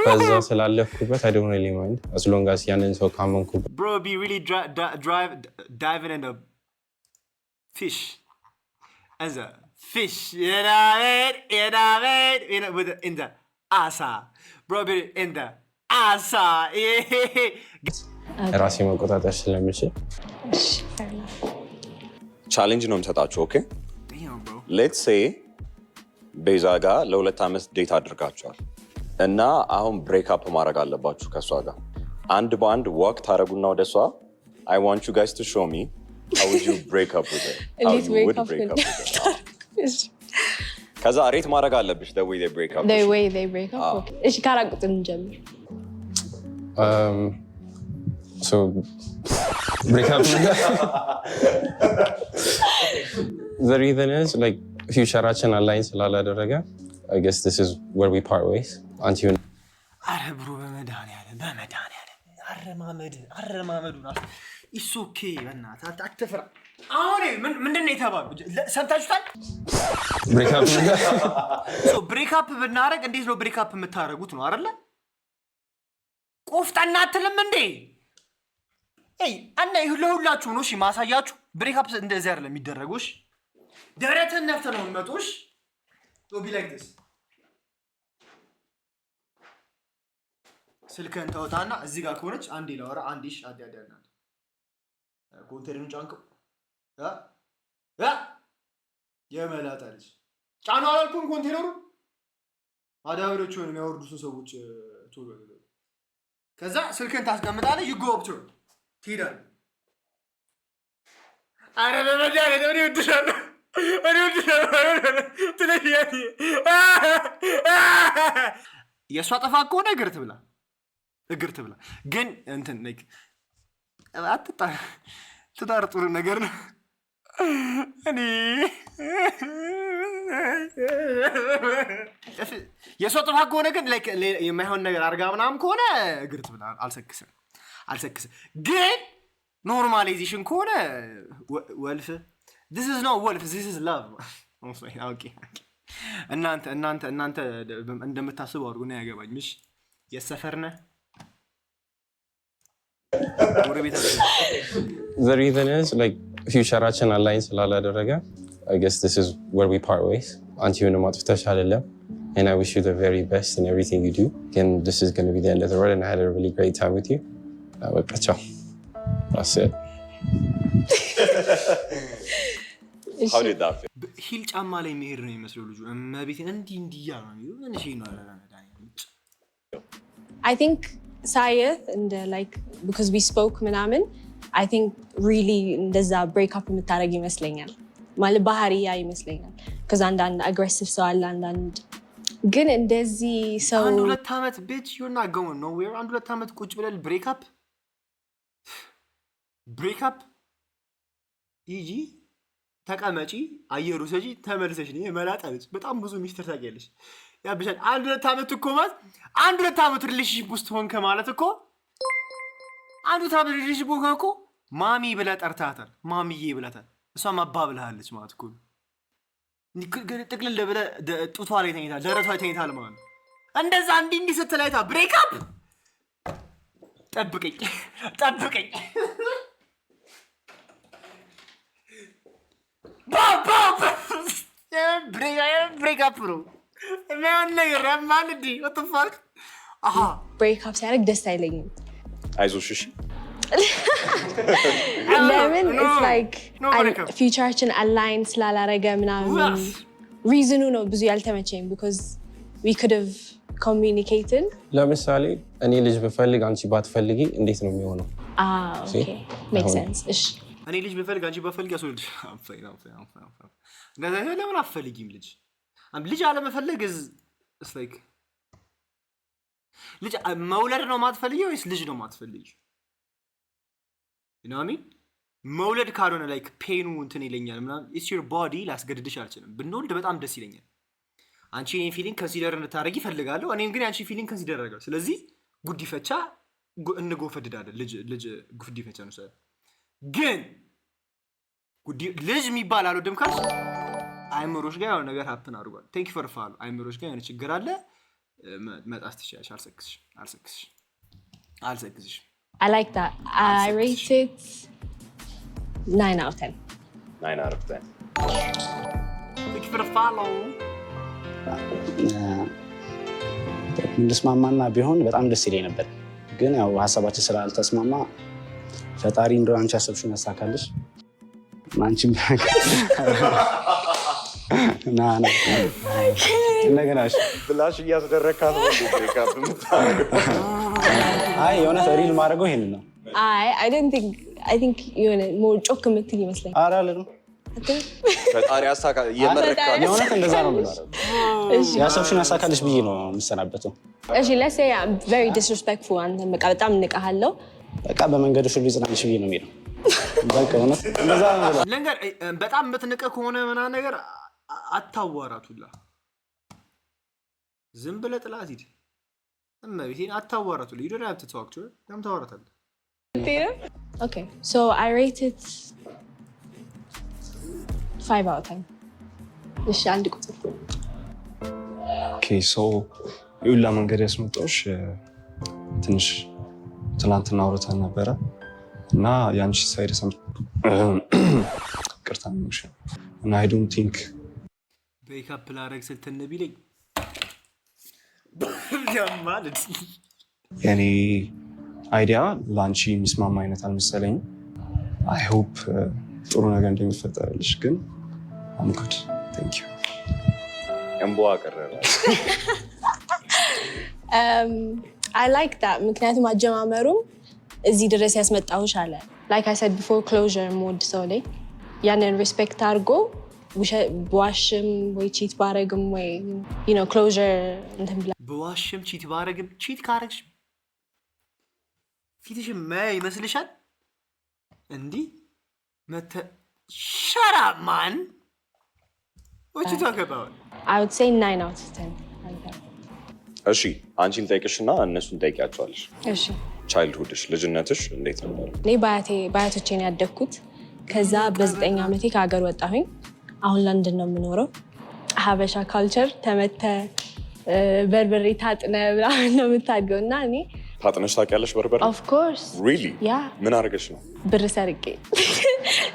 በዛ ስላለፍኩበት I don't really mind as long as ያንን ሰው ካመንኩበት bro be really diving in the fish as a fish you know it with in the asa. Bro, in the asa. ራሴ መቆጣጠር ስለምችል ቻሌንጅ ነው የምሰጣችሁ። ኦኬ Damn, bro. ሌትስ ሴይ ቤዛ ጋር ለ2 ዓመት ዴት አድርጋችኋል እና አሁን ብሬክ አፕ ማድረግ አለባችሁ ከእሷ ጋር። አንድ በአንድ ዋክ ታደረጉና ወደ እሷ I want you guys to show me how would you break up with her? How እንዴት you break would up break up with her? እሺ ከዛ ሬት ማድረግ አለብሽ the way they break up. the way they break up okay እሺ ከአራት ቁጥር እንጀምር so break up the reason is like future-አችን አላይን ስላላደረገ I guess this is where we part ways until አረ ብሮ በመድኃኒዓለም አረማመዱ ኢስ ኦኬ በእናትህ አትፍራ። አሁን ምንድን ነው የተባሉ ሰምታችሁታል? ብሬክአፕ ብናደርግ እንዴት ነው ብሬክአፕ የምታደርጉት ነው አይደለ? ቆፍጠና አትልም እንዴ? እና ለሁላችሁ ነው እሺ ማሳያችሁ። ብሬክአፕ እንደዚህ አይደለም የሚደረገው። እሺ ደረትህን ነፍተህ ነው የምትመጡት። እሺ ቢ ላይክ ዲስ ስልክህን ተውታና እዚህ ጋር ከሆነች አንዴ ላወራ አንዴ ሽ አዳዳና ኮንቴነሩን ጫንከው የመላጣ ልጅ ጫኑ አላልኩም። ኮንቴነሩ አዳብሮቹ ነው የሚያወርዱት ሰዎች ቶሎ ነው። ከዛ ስልክህን ታስቀምጣለህ። you go up to ትሄዳለህ። አረ በመድኃኒዓለም እኔ እወድሻለሁ ትለኛለህ። የእሷ ጥፋት ከሆነ እግር ትብላ። ግን እንትን ላይክ ትዳር ጥሩ ነገር ነው። እኔ የእሷ ጥፋት ከሆነ ግን ላይክ የማይሆን ነገር አድርጋ ምናምን ከሆነ እግር ትብላ። አልሰክስም። ግን ኖርማላይዜሽን ከሆነ ወልፍ this is not wolf, this is love. ኦኬ እናንተ እንደምታስቡ አድርጎ ነው ያገባኝ። ምሽ የሰፈርነ the reason is like future-አችን አላይን ስላላደረገ I guess this is where we part ways until you ማጥፍተሽ አይደለም and I wish you the very best in everything you do and this is going to be the end of the road and I had a really great time with you. በቃ ቻው. That's it. How did that feel? ሂል ጫማ ላይ የሚሄድ ነው የሚመስለው ልጁ። እመቤቴን እንዲህ ያለ ነው ምን እሺ ነው አላላ I think ሳየህ እንደ like because we spoke ምናምን I think really እንደዛ break up የምታደርግ ይመስለኛል። ማለት ባህሪ ያ ይመስለኛል። ከዛ አንዳንድ aggressive ሰው አለ አንዳንድ ግን እንደዚህ ሰው 2 ዓመት bitch you're not going nowhere 2 ዓመት ቁጭ ብለል break up ይጂ ተቀመጪ አየሩ ሰጂ ተመልሰሽ ነው የመላጣ ልጅ። በጣም ብዙ ሚስጥር ታውቂያለሽ። ያብሻል 1-2 ዓመት እኮ ማለት 1-2 ዓመት ሪሌሽንሺፕ ውስጥ ሆንከ ማለት እኮ 1-2 ዓመት ሪሌሽንሺፕ ሆንከ እኮ ማሚ ብለህ ጠርታታል። ማሚዬ ብለታል። እሷም አባ ብለሃለች ማለት እኮ ጥቅልል ብለህ ጡቷ ላይ ተኝታል፣ ደረቷ ላይ ተኝታል ማለት ነው። እንደዛ እንዲህ ስትላይታ ብሬክ አፕ ጠብቀኝ break up bro. Man ነገር ማንዲ what the fuck? break up ሲያደርግ ደስ አይለኝም። አይዞሽ እሺ። ለምን it's like future-አችን align ስላላረገ ምናምን reason ነው ብዙ ያልተመቸኝ because we could have communicated. ለምሳሌ እኔ ልጅ ብፈልግ አንቺ ባትፈልጊ እንዴት ነው የሚሆነው? okay makes sense እሺ እኔ ልጅ ብፈልግ አንቺ ባፈልግ ያስወልድ እንደዛ ለምን አፈልጊም ልጅ አለመፈለግ is like ልጅ መውለድ ነው ማትፈልጊው ወይስ ልጅ ነው ማትፈልጊው? you know what I mean? መውለድ ካልሆነ like ፔኑ እንትን ይለኛል ምናምን it's your body ላስገድድሽ አልችልም። ብንወልድ በጣም ደስ ይለኛል። አንቺ እኔ ፊሊንግ ኮንሲደር እንድታረጊ ፈልጋለሁ። እኔም ግን አንቺ ፊሊንግ ኮንሲደር አደርጋለሁ። ስለዚህ ጉዲፈቻ እንጎፈድዳለን። ልጅ ጉዲፈቻ ነው ሰው ግን ልጅ የሚባል አልወድም ካልሽ አይምሮሽ ጋር የሆነ ነገር ሀፕን አድርጓል። ቴንክ ዩ ፎር ፋሎ አይምሮሽ ጋር የሆነ ችግር አለ። መጣስ ትችያለሽ። አልሰክስሽ I like that. I rate it 9 out of 10. 9 out of 10. Thank you for the follow. እንድስማማና ቢሆን በጣም ደስ ይለኝ ነበር። ግን ያው ሀሳባችን ስላልተስማማ ፈጣሪ እንደው አንቺ ያሰብሽውን ያሳካልሽ። አንቺም ና እንደገና ፍላሽ እያስደረካት ነው። አይ የእውነት ሪል ማድረገው ይሄንን ነው። I think የሆነ ሞር ጮክ የምትል ይመስለኛል። ኧረ አልልም። ፈጣሪ ያሳካ እየመረካ የእውነት እንደዛ ነው የምናደርገው። ያሰብሽውን ያሳካልሽ ብዬ ነው የምሰናበተው። እሺ let's say I'm very disrespectful አንተን በቃ በጣም ንቀሃለሁ። በቃ በመንገድሽ ሁሉ ይጽናልሽ ብዬ ነው የምሄደው። በቃ እውነት እንደዛ ነው። ለንገር በጣም የምትንቀህ ከሆነ ምናምን ነገር አታዋራት ሁላ ዝም ብለህ ጥላት ሂድ። እመቤቴን አታዋራት ሁላ you don't have to talk to her ለምን ታወራታለህ? Okay, so I rated 5 out of 10. እሺ አንድ ቁጥር ኦኬ ሶ ይሁላ መንገድ ያስመጣሁሽ ትንሽ ትናንትና አውርተን ነበረ እና ያንቺ ሳይድ ቅርታ ነው እና I don't think ቤካፕ ላረግ ስል ትንቢለኝ ያማልድ የኔ አይዲያ ላንቺ የሚስማማ አይነት አልመሰለኝም። I hope ጥሩ ነገር እንደሚፈጠርልሽ ግን I'm good. Thank you. እንቧ ቀረበ። I like that ምክንያቱም አጀማመሩም እዚህ ድረስ ያስመጣሁሽ አለ like I said before closure mode ሰው ላይ ያንን ሪስፔክት አድርጎ በዋሽም ወይ ቺት ባረግም ወይ you know closure እንትን ብላ በዋሽም ቺት ባረግም ቺት ካረግሽ ፊትሽ ማይ ይመስልሻል እንዲህ መተ shut up man what you talk about I would say 9 out of 10 like that. እሺ አንቺን ጠይቅሽና እነሱን ጠይቂያቸዋለሽ። እሺ ቻይልድሁድሽ ልጅነትሽ እንዴት ነበር? እኔ በአያቶቼ ነው ያደግኩት። ከዛ በ9 ዓመቴ ከሀገር ወጣሁኝ። አሁን ለንደን ነው የምኖረው። ሀበሻ ካልቸር ተመተ በርበሬ ታጥነ ምናምን ነው የምታድገው እና እኔ ታጥነሽ ታውቂያለሽ በርበሬ? ኦፍ ኮርስ ሪሊ? ያ ምን አድርገሽ ነው? ብር ሰርቄ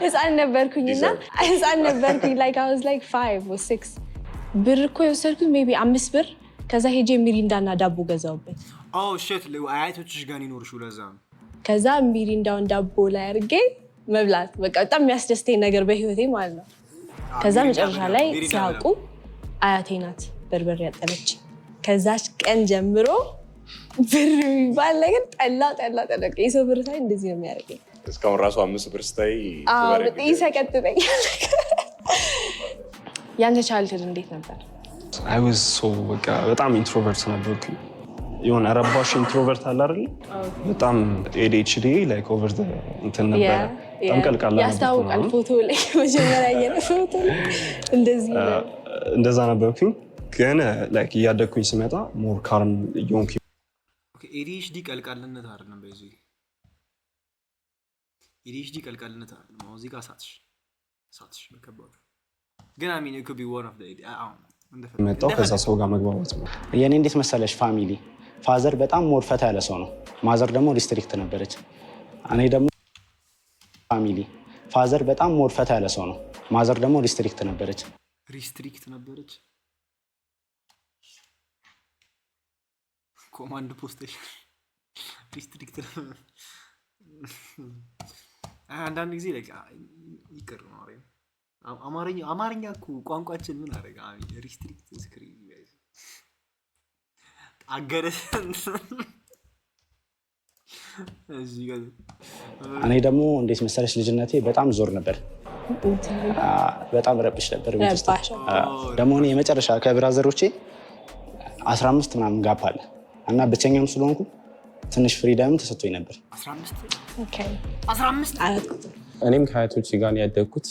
ህፃን ነበርኩኝና ህፃን ነበርኩኝ like I was like 5 or 6 ብር እኮ የወሰድኩት ሜይ ቢ 5 ብር ከዛ ሄጄ ሚሪንዳና ዳቦ ገዛውበት። ኦ ሺት አያቶችሽ ጋር ይኖርሽ ለዛ ነው። ከዛ ሚሪንዳውን ዳቦ ላይ አድርጌ መብላት በቃ በጣም የሚያስደስተኝ ነገር በህይወቴ ማለት ነው። ከዛ መጨረሻ ላይ ሲያውቁ አያቴ ናት በርበሬ ያጠለች። ከዛች ቀን ጀምሮ ብር የሚባል ነገር ጠላ የሰው ብር ሳይ እንደዚህ ነው የሚያደርገኝ። እስካሁን ራሱ 5 ብር ስታይ ይሰቀጥጠኛል። ያንተ ቻይልድሁድ እንዴት ነበር? I was so በጣም ኢንትሮቨርት ነበርኩ። የሆነ ረባሽ ኢንትሮቨርት አለ አይደል? በጣም ADHD like over the እንትን ነበር። በጣም ቀልቃላ ነበር። ያስታውቃል ፎቶ ላይ መጀመሪያ ያየነው ፎቶ ላይ እንደዛ ነበርኩኝ። ግን like እያደግኩኝ ስመጣ ሞር ካልም እየሆንኩኝ ADHD ቀልቃልነት አይደለም በዚህ ADHD ቀልቃልነት አይደለም። አሁን እዚህ ጋር ሳትሽ መከባዱ ግን I mean it could be one of the መጣው ከዛ ሰው ጋር መግባባት ነው። የኔ እንዴት መሰለሽ ፋሚሊ ፋዘር በጣም ሞር ፈታ ያለ ሰው ነው። ማዘር ደግሞ ሪስትሪክት ነበረች። እኔ ደግሞ ፋሚሊ ፋዘር በጣም ሞር ፈታ ያለ ሰው ነው። ማዘር ደግሞ ሪስትሪክት ነበረች። ኮማንድ ፖስት ሪስትሪክት አንዳንድ ጊዜ ይቅር ነው አይደል? አማርኛ እኮ ቋንቋችን ምን አደረገ? ሪስትሪክት ስክሪን አገረስ እኔ ደግሞ እንዴት መሰለሽ ልጅነቴ በጣም ዞር ነበር። በጣም ረብሽ ነበር ቤት ውስጥ። ደግሞ እኔ የመጨረሻ ከብራዘሮቼ 15 ምናምን ጋፕ አለ እና ብቸኛም ስለሆንኩ ትንሽ ፍሪደም ተሰጥቶኝ ነበር። 15 እኔም ከአያቶች ጋር ያደግኩት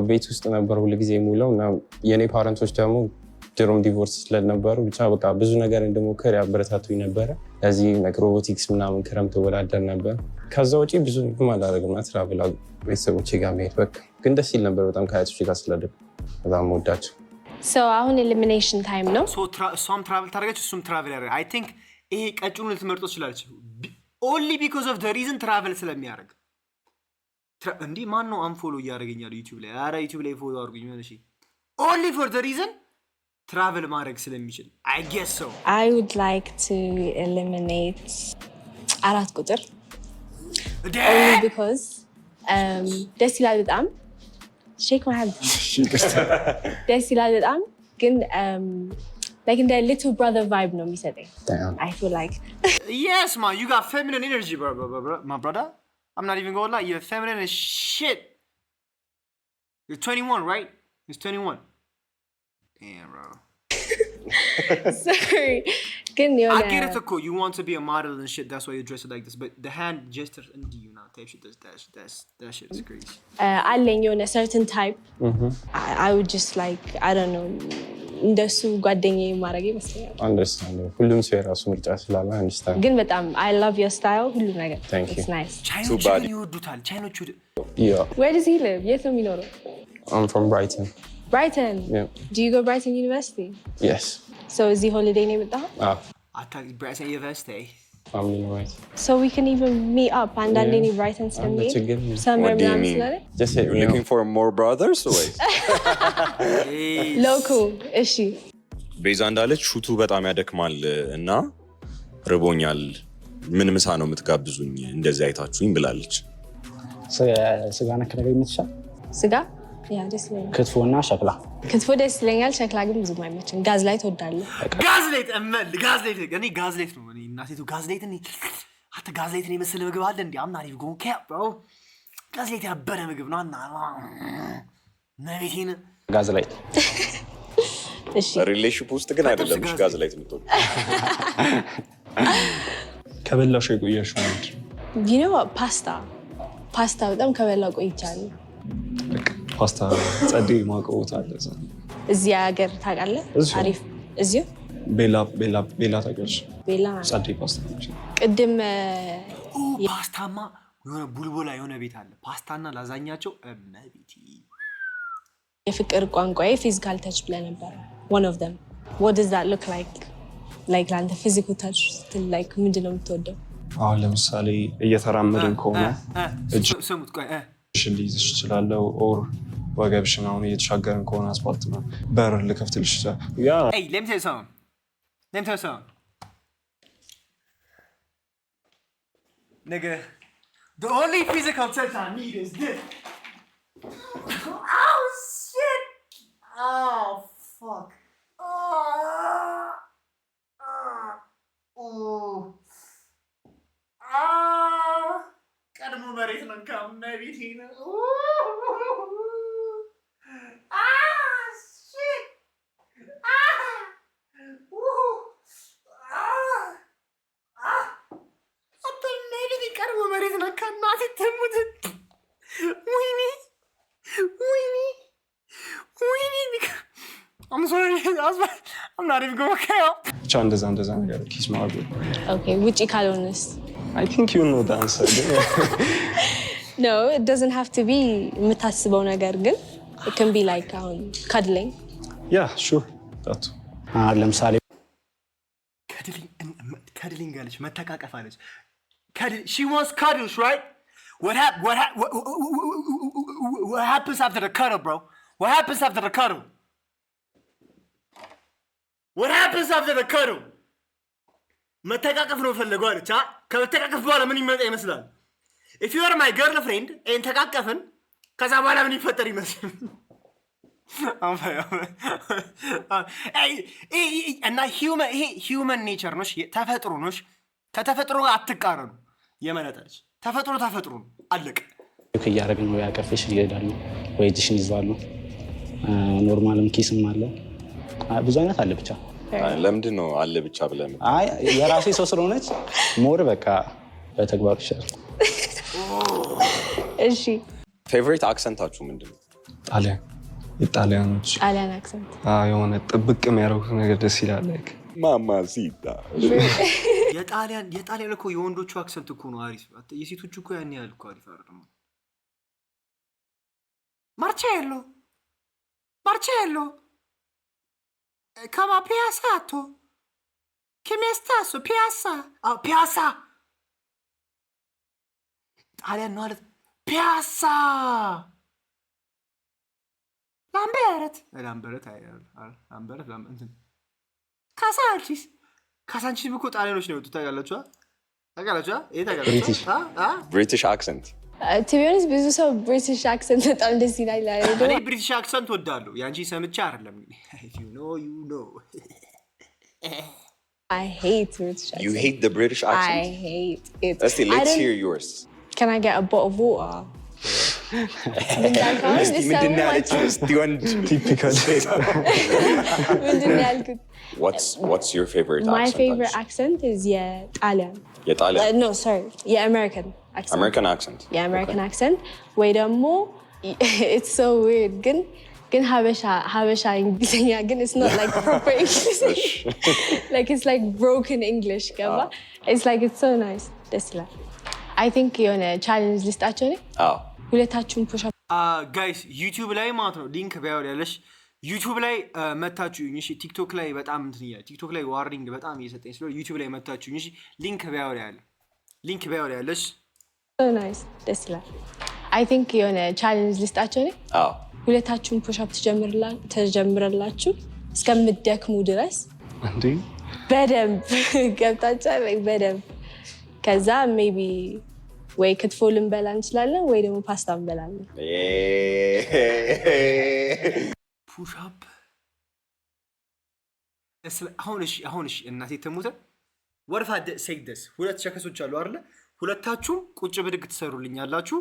ቤት ውስጥ ነበር ሁሉ ጊዜ የሙለው እና የኔ ፓረንቶች ደግሞ ድሮም ዲቮርስ ስለነበሩ ብቻ በቃ ብዙ ነገር እንደሞከር ያበረታቱኝ ነበረ። ለዚህ ሮቦቲክስ ምናምን ክረምት ወዳደር ነበር። ከዛ ውጪ ብዙ አላደርግም። ትራቭል ቤተሰቦቼ ጋር መሄድ በቃ ግን ደስ ይል ነበር በጣም ከአያቶች ጋር ስላደግኩ በጣም ወዳቸው። አሁን ኤሊሚኔሽን ታይም ነው። እሷም ትራቭል ታደርገች እሱም ትራቭል ያደርጋል። አይ ቲንክ ይሄ ቀጭኑ ልትመርጦ ትችላለች ኦንሊ ቢኮዝ ኦፍ ዘ ሪዝን ትራቭል ስለሚያደርግ። እንዲህ ማን ነው አንፎሎ እያደረገኛል ዩቲዩብ ላይ? ኧረ ዩቲዩብ ላይ ፎሎ አድርጉኝ። ኦንሊ ፎር ዘ ሪዝን ትራቨል ማድረግ ስለሚችል I guess so. I would like to eliminate 4 ቁጥር only because ደስ ይላል በጣም shake my hand ደስ ይላል በጣም ግን like in the little brother vibe ነው የሚሰጠኝ. I feel like Yes man, you got feminine energy bro, my brother. I'm not even gonna lie, you're feminine as shit. You're 21, right? He's 21. Damn, bro. sorry ግን I get it, cool. You want to be a model and shit. That's why you dress it like this. But the hand gestures and you know type shit. That shit is crazy. አለኝ የሆነ certain type. I would just like I don't know እንደሱ ጓደኛዬ ማድረግ ይመስለኛል። አንደርስታንድ ሁሉም ሰው የራሱ ምርጫ ስላለ አንደርስታንድ ግን በጣም I love your style ሁሉ ነገር. It's nice. ቻይኖች ይወዱታል። ቻይኖች Where does he live? የት ነው የሚኖረው? I'm from Brighton. Brighton? Yeah. Do you go Brighton University? Yes. So is he holiday ነው የመጣው? I thought Brighton University. Family right. So we can even meet up አንዳንዴ እኔ Brighton ስለሚሄድ somewhere ምናምን ስላለ Just say You're looking for more brothers or what? local እሺ ቤዛ እንዳለች ሹቱ በጣም ያደክማል እና ርቦኛል ምን ምሳ ነው የምትጋብዙኝ እንደዚህ አይታችሁኝ ብላለች። ስጋ ነክ ነገር የምትሻል ስጋ ያ ደስ ይለኛል። ክትፎና ሸክላ ክትፎ ደስ ይለኛል። ሸክላ ግን ብዙም አይመችም። ጋዝ ላይ ትወዳለህ? ጋዝሌት እኔ ጋዝሌት ነው። እኔ እናቴቱ ጋዝሌት እኔ አተ ጋዝሌት ነው የመሰለ ምግብ አለ እንዴ? I'm not even going cap bro. ጋዝሌት ያበረ ምግብ ነው እና ነብይን ጋዝላይ እሺ ሪሌሽንሺፕ ውስጥ ግን አይደለም እሺ ጋዝላይት የምትወጪው ከበላሽ የቆየሽ ማለት you know what ፓስታ በጣም ከበላ ቆይቻለሁ። ፓስታ ጸዴ ማቆውት አለ እዛ እዚህ ሀገር ታውቃለህ? አሪፍ እዚሁ ቤላ ታውቂያለሽ? ቤላ ጸዴ ፓስታ ነች። ቅድም ፓስታማ የሆነ ቡልቡላ የሆነ ቤት አለ ፓስታና ላዛኛቸው እመቤቴ የፍቅር ቋንቋዬ ፊዚካል ተች ብለህ ነበር። one of them what does that look like ለአንተ ፊዚካል ተች like ምንድን ነው የምትወደው? አሁን ለምሳሌ እየተራመድን ከሆነ ስሙት ቆይ እሺን ሊይዝሽ እችላለሁ ኦር ወገብሽን አሁን እየተሻገርን ከሆነ አስፓልት ነው በር ልከፍትልሽ ያ Hey, let me tell you something. Nigga, the only physical touch I need is this. Oh shit! Oh fuck! ቀድሞ መሬት ነው ከመቤቴ ነው ቀድሞ መሬት ነው ከእናቴ ትሙት ወይኔ I'm sorry. I'm not even going to count. ብቻ እንደዛ ነገር ኪስ ማድረግ okay ውጪ ካልሆነስ I think you know the answer. No, it doesn't have to be የምታስበው ነገር ግን it can be like cuddling. Yeah, sure. That. ለምሳሌ cuddling አለች መተቃቀፍ አለች she wants cuddles, right? What happens after the cuddle, bro? What happens after the cuddle? What happens after the cuddle? መተቃቀፍ ነው ፈለገው አለች ከመተቃቀፍ በኋላ ምን ይመጣ ይመስላል? If you are my girlfriend and ተቃቀፍን ከዛ በኋላ ምን ይፈጠር ይመስላል? እና human nature ነው ተፈጥሮ ነው ከተፈጥሮ አትቃረኑ የመነጠልሽ ተፈጥሮ ነው አለቀ ከያረግን ነው ያቀፈሽ ይሄዳሉ ወይ እጅሽን ይዟሉ ኖርማልም ኪስም አለ ብዙ አይነት አለ ብቻ ለምንድን ነው አለ ብቻ ብለን አይ የራሴ ሰው ስለሆነች ሞር በቃ በተግባር ይችላል እሺ ፌቨሪት አክሰንታችሁ ምንድነው? ጣሊያን አክሰንት የሆነ ጥብቅ የሚያደርጉት ነገር ደስ ይላል like ማማሲታ የጣሊያን እኮ የወንዶቹ አክሰንት እኮ ነው አሪፍ የሴቶቹ እኮ ያን ያህል እኮ አሪፍ አይደለም Marcello come a piazzato che mi stasso piazza ጣሊያን ነው አለ piazza ላምበረት እንትን ካሳንቺስ እኮ ጣሊያኖች ነው የወጡት። ታውቃላችሁ? ብሪቲሽ አክሰንት to be honest ብዙ ሰው ብሪቲሽ አክሰንት በጣም ደስ ይላል። እኔ ብሪቲሽ አክሰንት ወዳለሁ። ያንቺ ሰምቼ አይደለም you know I hate British accent. You hate the British accent? I hate it. Let's hear yours. Can I get a bottle of water? Typical. What's your favorite accent? My favorite accent is Italian. Italian? No, sorry. American accent. American accent. Yeah, American accent. Way more. It's so weird. ግን ሀበሻ እንግሊዝኛ ግን it's not like proper English. Like it's like broken English. ገባ? It's like it's so nice. ደስ ይላል. I think የሆነ ቻሌንጅ ልስጣቸው ነው። ሁለታችሁም ፑሽ አፕ ጋይስ ዩቲዩብ ላይ ማለት ነው ሊንክ ባያወር ያለሽ ዩቲዩብ ላይ መታችሁ እሺ። ቲክቶክ ላይ በጣም እንትን ይላል። ቲክቶክ ላይ ዋርኒንግ በጣም እየሰጠኝ ስለሆነ ዩቲዩብ ላይ መታችሁ እሺ። ሊንክ ባያወር ያለሽ so nice. ደስ ይላል. I think የሆነ ቻሌንጅ ልስጣቸው ነው። ሁለታችሁም ፑሽ አፕ ተጀምረላችሁ እስከምትደክሙ ድረስ እንዴ በደንብ ገብታችኋል። በደንብ ከዛ ሜቢ ወይ ክትፎ ልንበላ እንችላለን ወይ ደግሞ ፓስታ እንበላለን። ፑሽ አፕ አሁን እሺ እናቴ ተሞተ ወርፋ ሴክደስ ሁለት ሸከሶች አሉ አይደለ? ሁለታችሁም ቁጭ ብድግ ትሰሩልኛላችሁ።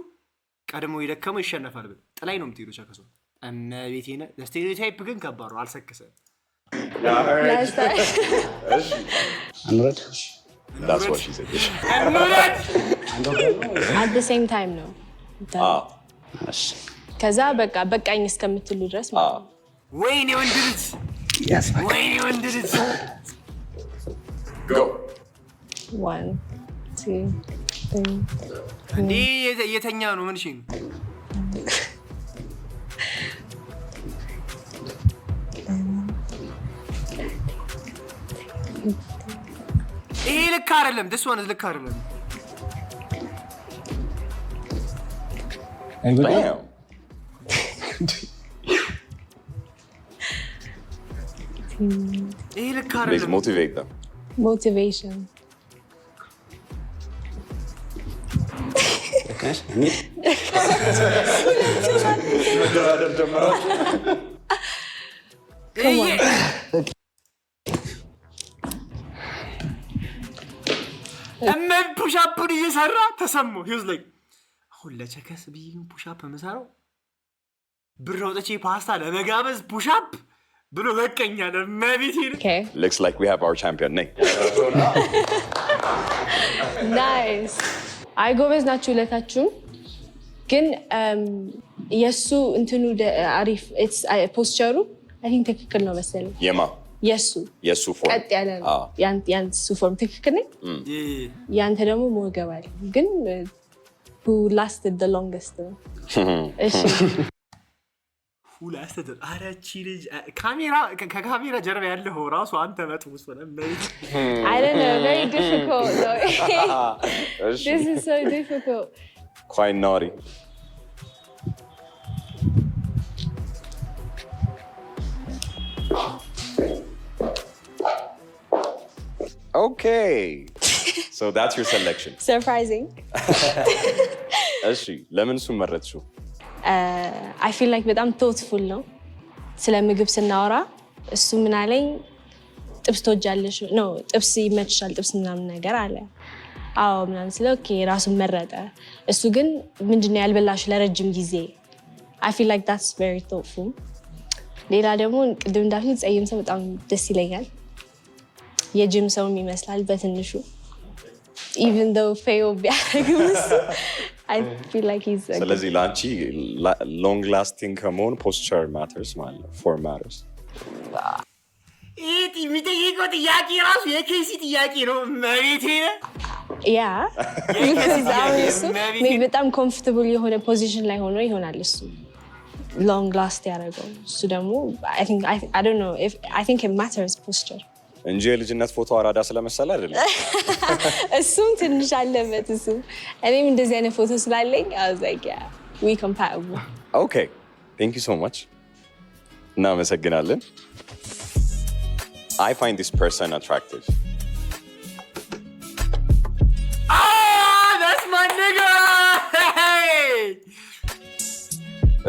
ቀድሞ የደከመው ይሸነፋል ብል ጥላይ ነው የምትሄዱ ሸከሶ እና ቤቴነ ስቴሪዮታይፕ ግን ከባድ ነው። አልሰከሰም አንረድ That's what she said. at the same time ነው ከዛ በቃኝ እስከምትሉ ድረስ ማለት ነው። ወይኔ ወንድ ልጅ Go. 1 2 3 እንዴ የተኛ ነው ምን እሺ ነው ይሄ ልክ አይደለም። this one is ልክ አይደለም። Damn. ይሄ ልክ Please አይደለም። motivate them. motivation እመን ፑሽ አፕን እየሰራ ተሰማው። he was like አሁን ለቸከስ ቢይም ፑሽ አፕ መሰራው ብር አውጥቼ ፓስታ ለመጋበዝ ፑሽ አፕ ብሎ በቀኛለ መቤቴ ነው። okay Looks like we have our champion, Nick. nice አይ ጎበዝ ናችሁ ሁለታችሁም። ግን የሱ እንትኑ አሪፍ ፖስቸሩ አይ ቲንክ ትክክል ነው መሰለኝ። የሱ ፎርም ቀጥ ያለ ነው። ያንተ ፎርም ትክክል ነው። ያንተ ደግሞ ሞገባል ግን who lasted the longest ነው። እሺ who lasted አራቺ ልጅ ከካሜራ ጀርባ ያለው ራሱ አንተ መጥሙስ ሆነ። I don't know, very difficult though. This is so difficult. Quite naughty. Okay. So that's your selection. Surprising. እሺ ለምን እሱን መረጥሽው? I feel like በጣም thoughtful ነው። ስለ ምግብ ስናወራ እሱ ምን አለኝ ጥብስ ትወጃለሽ ነው ጥብስ ይመችሻል ጥብስ ምናምን ነገር አለ። አዎ ምናምን ስለ ኦኬ ራሱን መረጠ። እሱ ግን ምንድነው ያልበላሽ ለረጅም ጊዜ I feel like that's very thoughtful. ሌላ ደግሞ ቅድም እንዳልኩት ጸይም ሰው በጣም ደስ ይለኛል። የጂም ሰው ይመስላል በትንሹ even though fail ቢያደርግም I feel like he's ስለዚህ ላንቺ long lasting ከመሆን posture matters ማለት ነው form matters. ኢቲ የሚጠይቀው ጥያቄ ራሱ የኬሲ ጥያቄ ነው መቤቴ ነው። በጣም ኮምፎርታብል የሆነ ፖዚሽን ላይ ሆኖ ይሆናል እሱ long last ያደረገው እሱ ደግሞ I don't know if I think it matters posture እንጂ የልጅነት ፎቶ አራዳ ስለመሰለ አይደለም። እሱም ትንሽ አለበት እሱ እኔም እንደዚህ አይነት ፎቶ ስላለኝ I was like yeah we compatible. Okay, thank you so much. እናመሰግናለን። I find this person attractive. That's my nigga! Hey!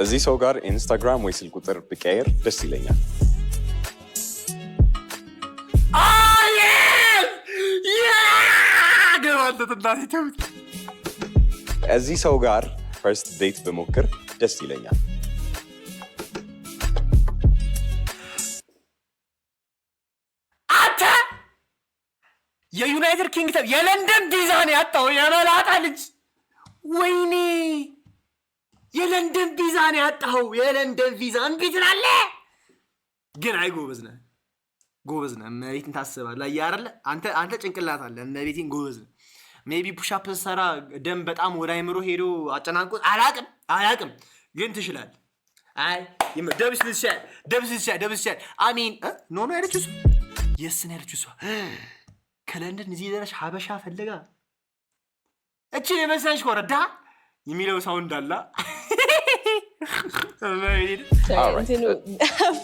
እዚህ ሰው ጋር ኢንስታግራም ወይ ስልክ ቁጥር ብቀይር ደስ ይለኛል። እዚህ ሰው ጋር ፈርስት ዴት ብሞክር ደስ ይለኛል። አንተ የዩናይትድ ኪንግደም የለንደን ቪዛ ነው ያጣው የመላጣ ልጅ። ወይኔ የለንደን ቪዛ ነው ያጣው። የለንደን ቪዛ እምቢ ትላለህ? ግን አይ ጎበዝ ነህ፣ ጎበዝ ነህ። እመቤቴን ታስባለህ አይደለ? አንተ ጭንቅላት አለ። እመቤቴን ጎበዝ ነህ። ሜቢ ፑሻፕ ሰራ ደም በጣም ወደ አይምሮ ሄዶ አጨናንቆት አላቅም፣ ግን ትችላለህ። አይ ደብስልሻል አሚን ኖ ያለችው እሷ የስን ያለችው እሷ ከለንደን እዚህ ደረሽ ሀበሻ ፈልጋ እቺን የመሰለሽ ኮረዳ የሚለው ሳውንድ አላ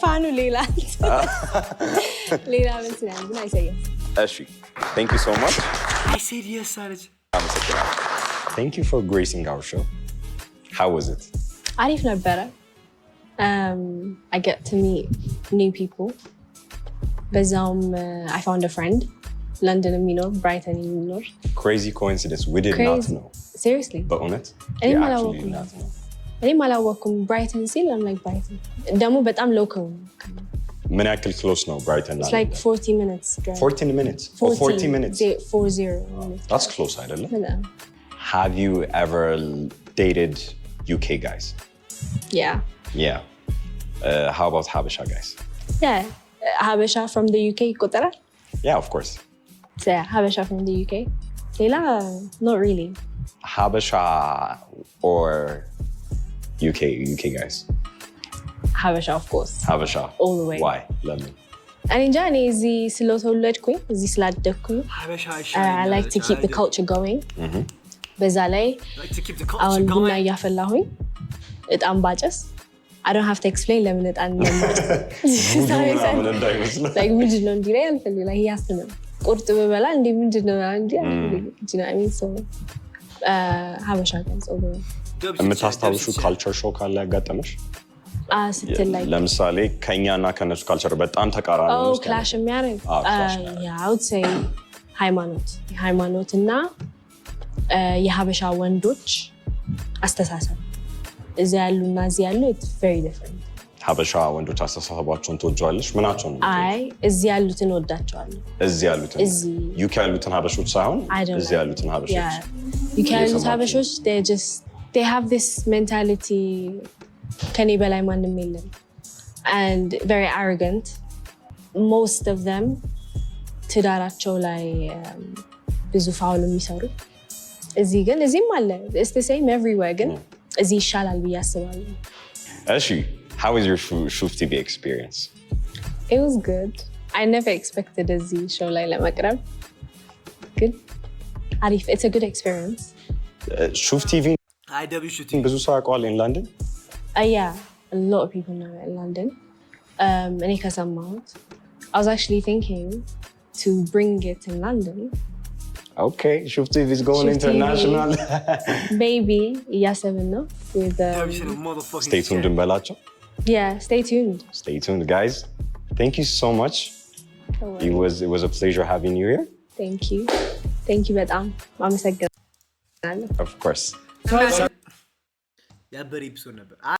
ፋኑ ሌላ መስላል ግን አይሰየም። እሺ thank you so much. I said yes አለች። Thank you for gracing our show. How was it? አሪፍ ነበረ። I get to meet new people. በዛውም I found a friend. London የሚኖር Brighton የሚኖር Crazy coincidence. We did not know. Seriously? በእውነት እኔም አላወኩም። Brighton ሲል I'm like Brighton ደግሞ በጣም local ነው። ምን ያክል close ነው Brighton? It's like 40 minutes drive. 14 minutes? 40 minutes? 40 minutes. That's close አይደለም? Yeah. Have you ever dated UK guys? Yeah. Yeah. How about Habesha guys? Yeah. Habesha from the UK ይቆጠራል? Yeah, of course. So yeah, Habesha from the UK. ሌላ not really. Habesha or UK guys? Habesha of course. Habesha. All the way. Why? Let me. እኔ እንጃ እኔ እዚህ ስለተወለድኩኝ እዚህ ስላደግኩኝ I like to keep the culture going. በዛ ላይ አሁን ቡና እያፈላሁኝ እጣን ባጨስ I don't have to explain ለምን እጣን እንደማጨስ like ምንድን ነው እንዲህ ላይ አልፈልግም like ያስነው ቁርጥ በበላ እንዴ ምንድን ነው እንዴ ሀበሻ ጋር ጾም የምታስታውሹ ካልቸር ሾክ ካለ ያጋጠመሽ ስትል ላይ ለምሳሌ ከኛና ከነሱ ካልቸር በጣም ተቃራኒ ነው ክላሽ የሚያደርግ I would say ሃይማኖት እና የሀበሻ ወንዶች አስተሳሰብ እዚያ ያሉና እዚህ ያሉ it's very different። ሀበሻ ወንዶች አስተሳሰባቸውን ትወጂዋለሽ? ምናቸው ነው? አይ እዚህ ያሉትን ወዳቸዋለሁ። እዚህ ያሉትን ዩኬ ያሉትን ሀበሾች ሳይሆን እዚህ ያሉትን ሀበሾች ዩኬ ያሉት ሀበሾች they have this mentality ከኔ በላይ ማንም የለም and very arrogant. Most of them ትዳራቸው ላይ ብዙ ፋውል የሚሰሩ እዚህ ግን እዚህም አለ it's the same everywhere ግን እዚህ ይሻላል ብዬ አስባለሁ። እሺ how was your Shoof TV experience? It was good. I never expected እዚህ show ላይ ለመቅረብ ግን አሪፍ it's a good experience. Shoof TV ብዙ ሰው ያውቀዋል in London? Yeah, a lot of people know it in London. እኔ ከሰማሁት I was actually thinking to bring it in London. Okay, Shoof TV is going international. Maybe እያሰብን ነው with stay tuned እንበላቸው. Yeah, stay tuned. Stay tuned, guys. Thank you so much. It was a pleasure having you here. Thank you በጣም አመሰግናለሁ። Of course. ያበረ ኤፒሶድ ነበር።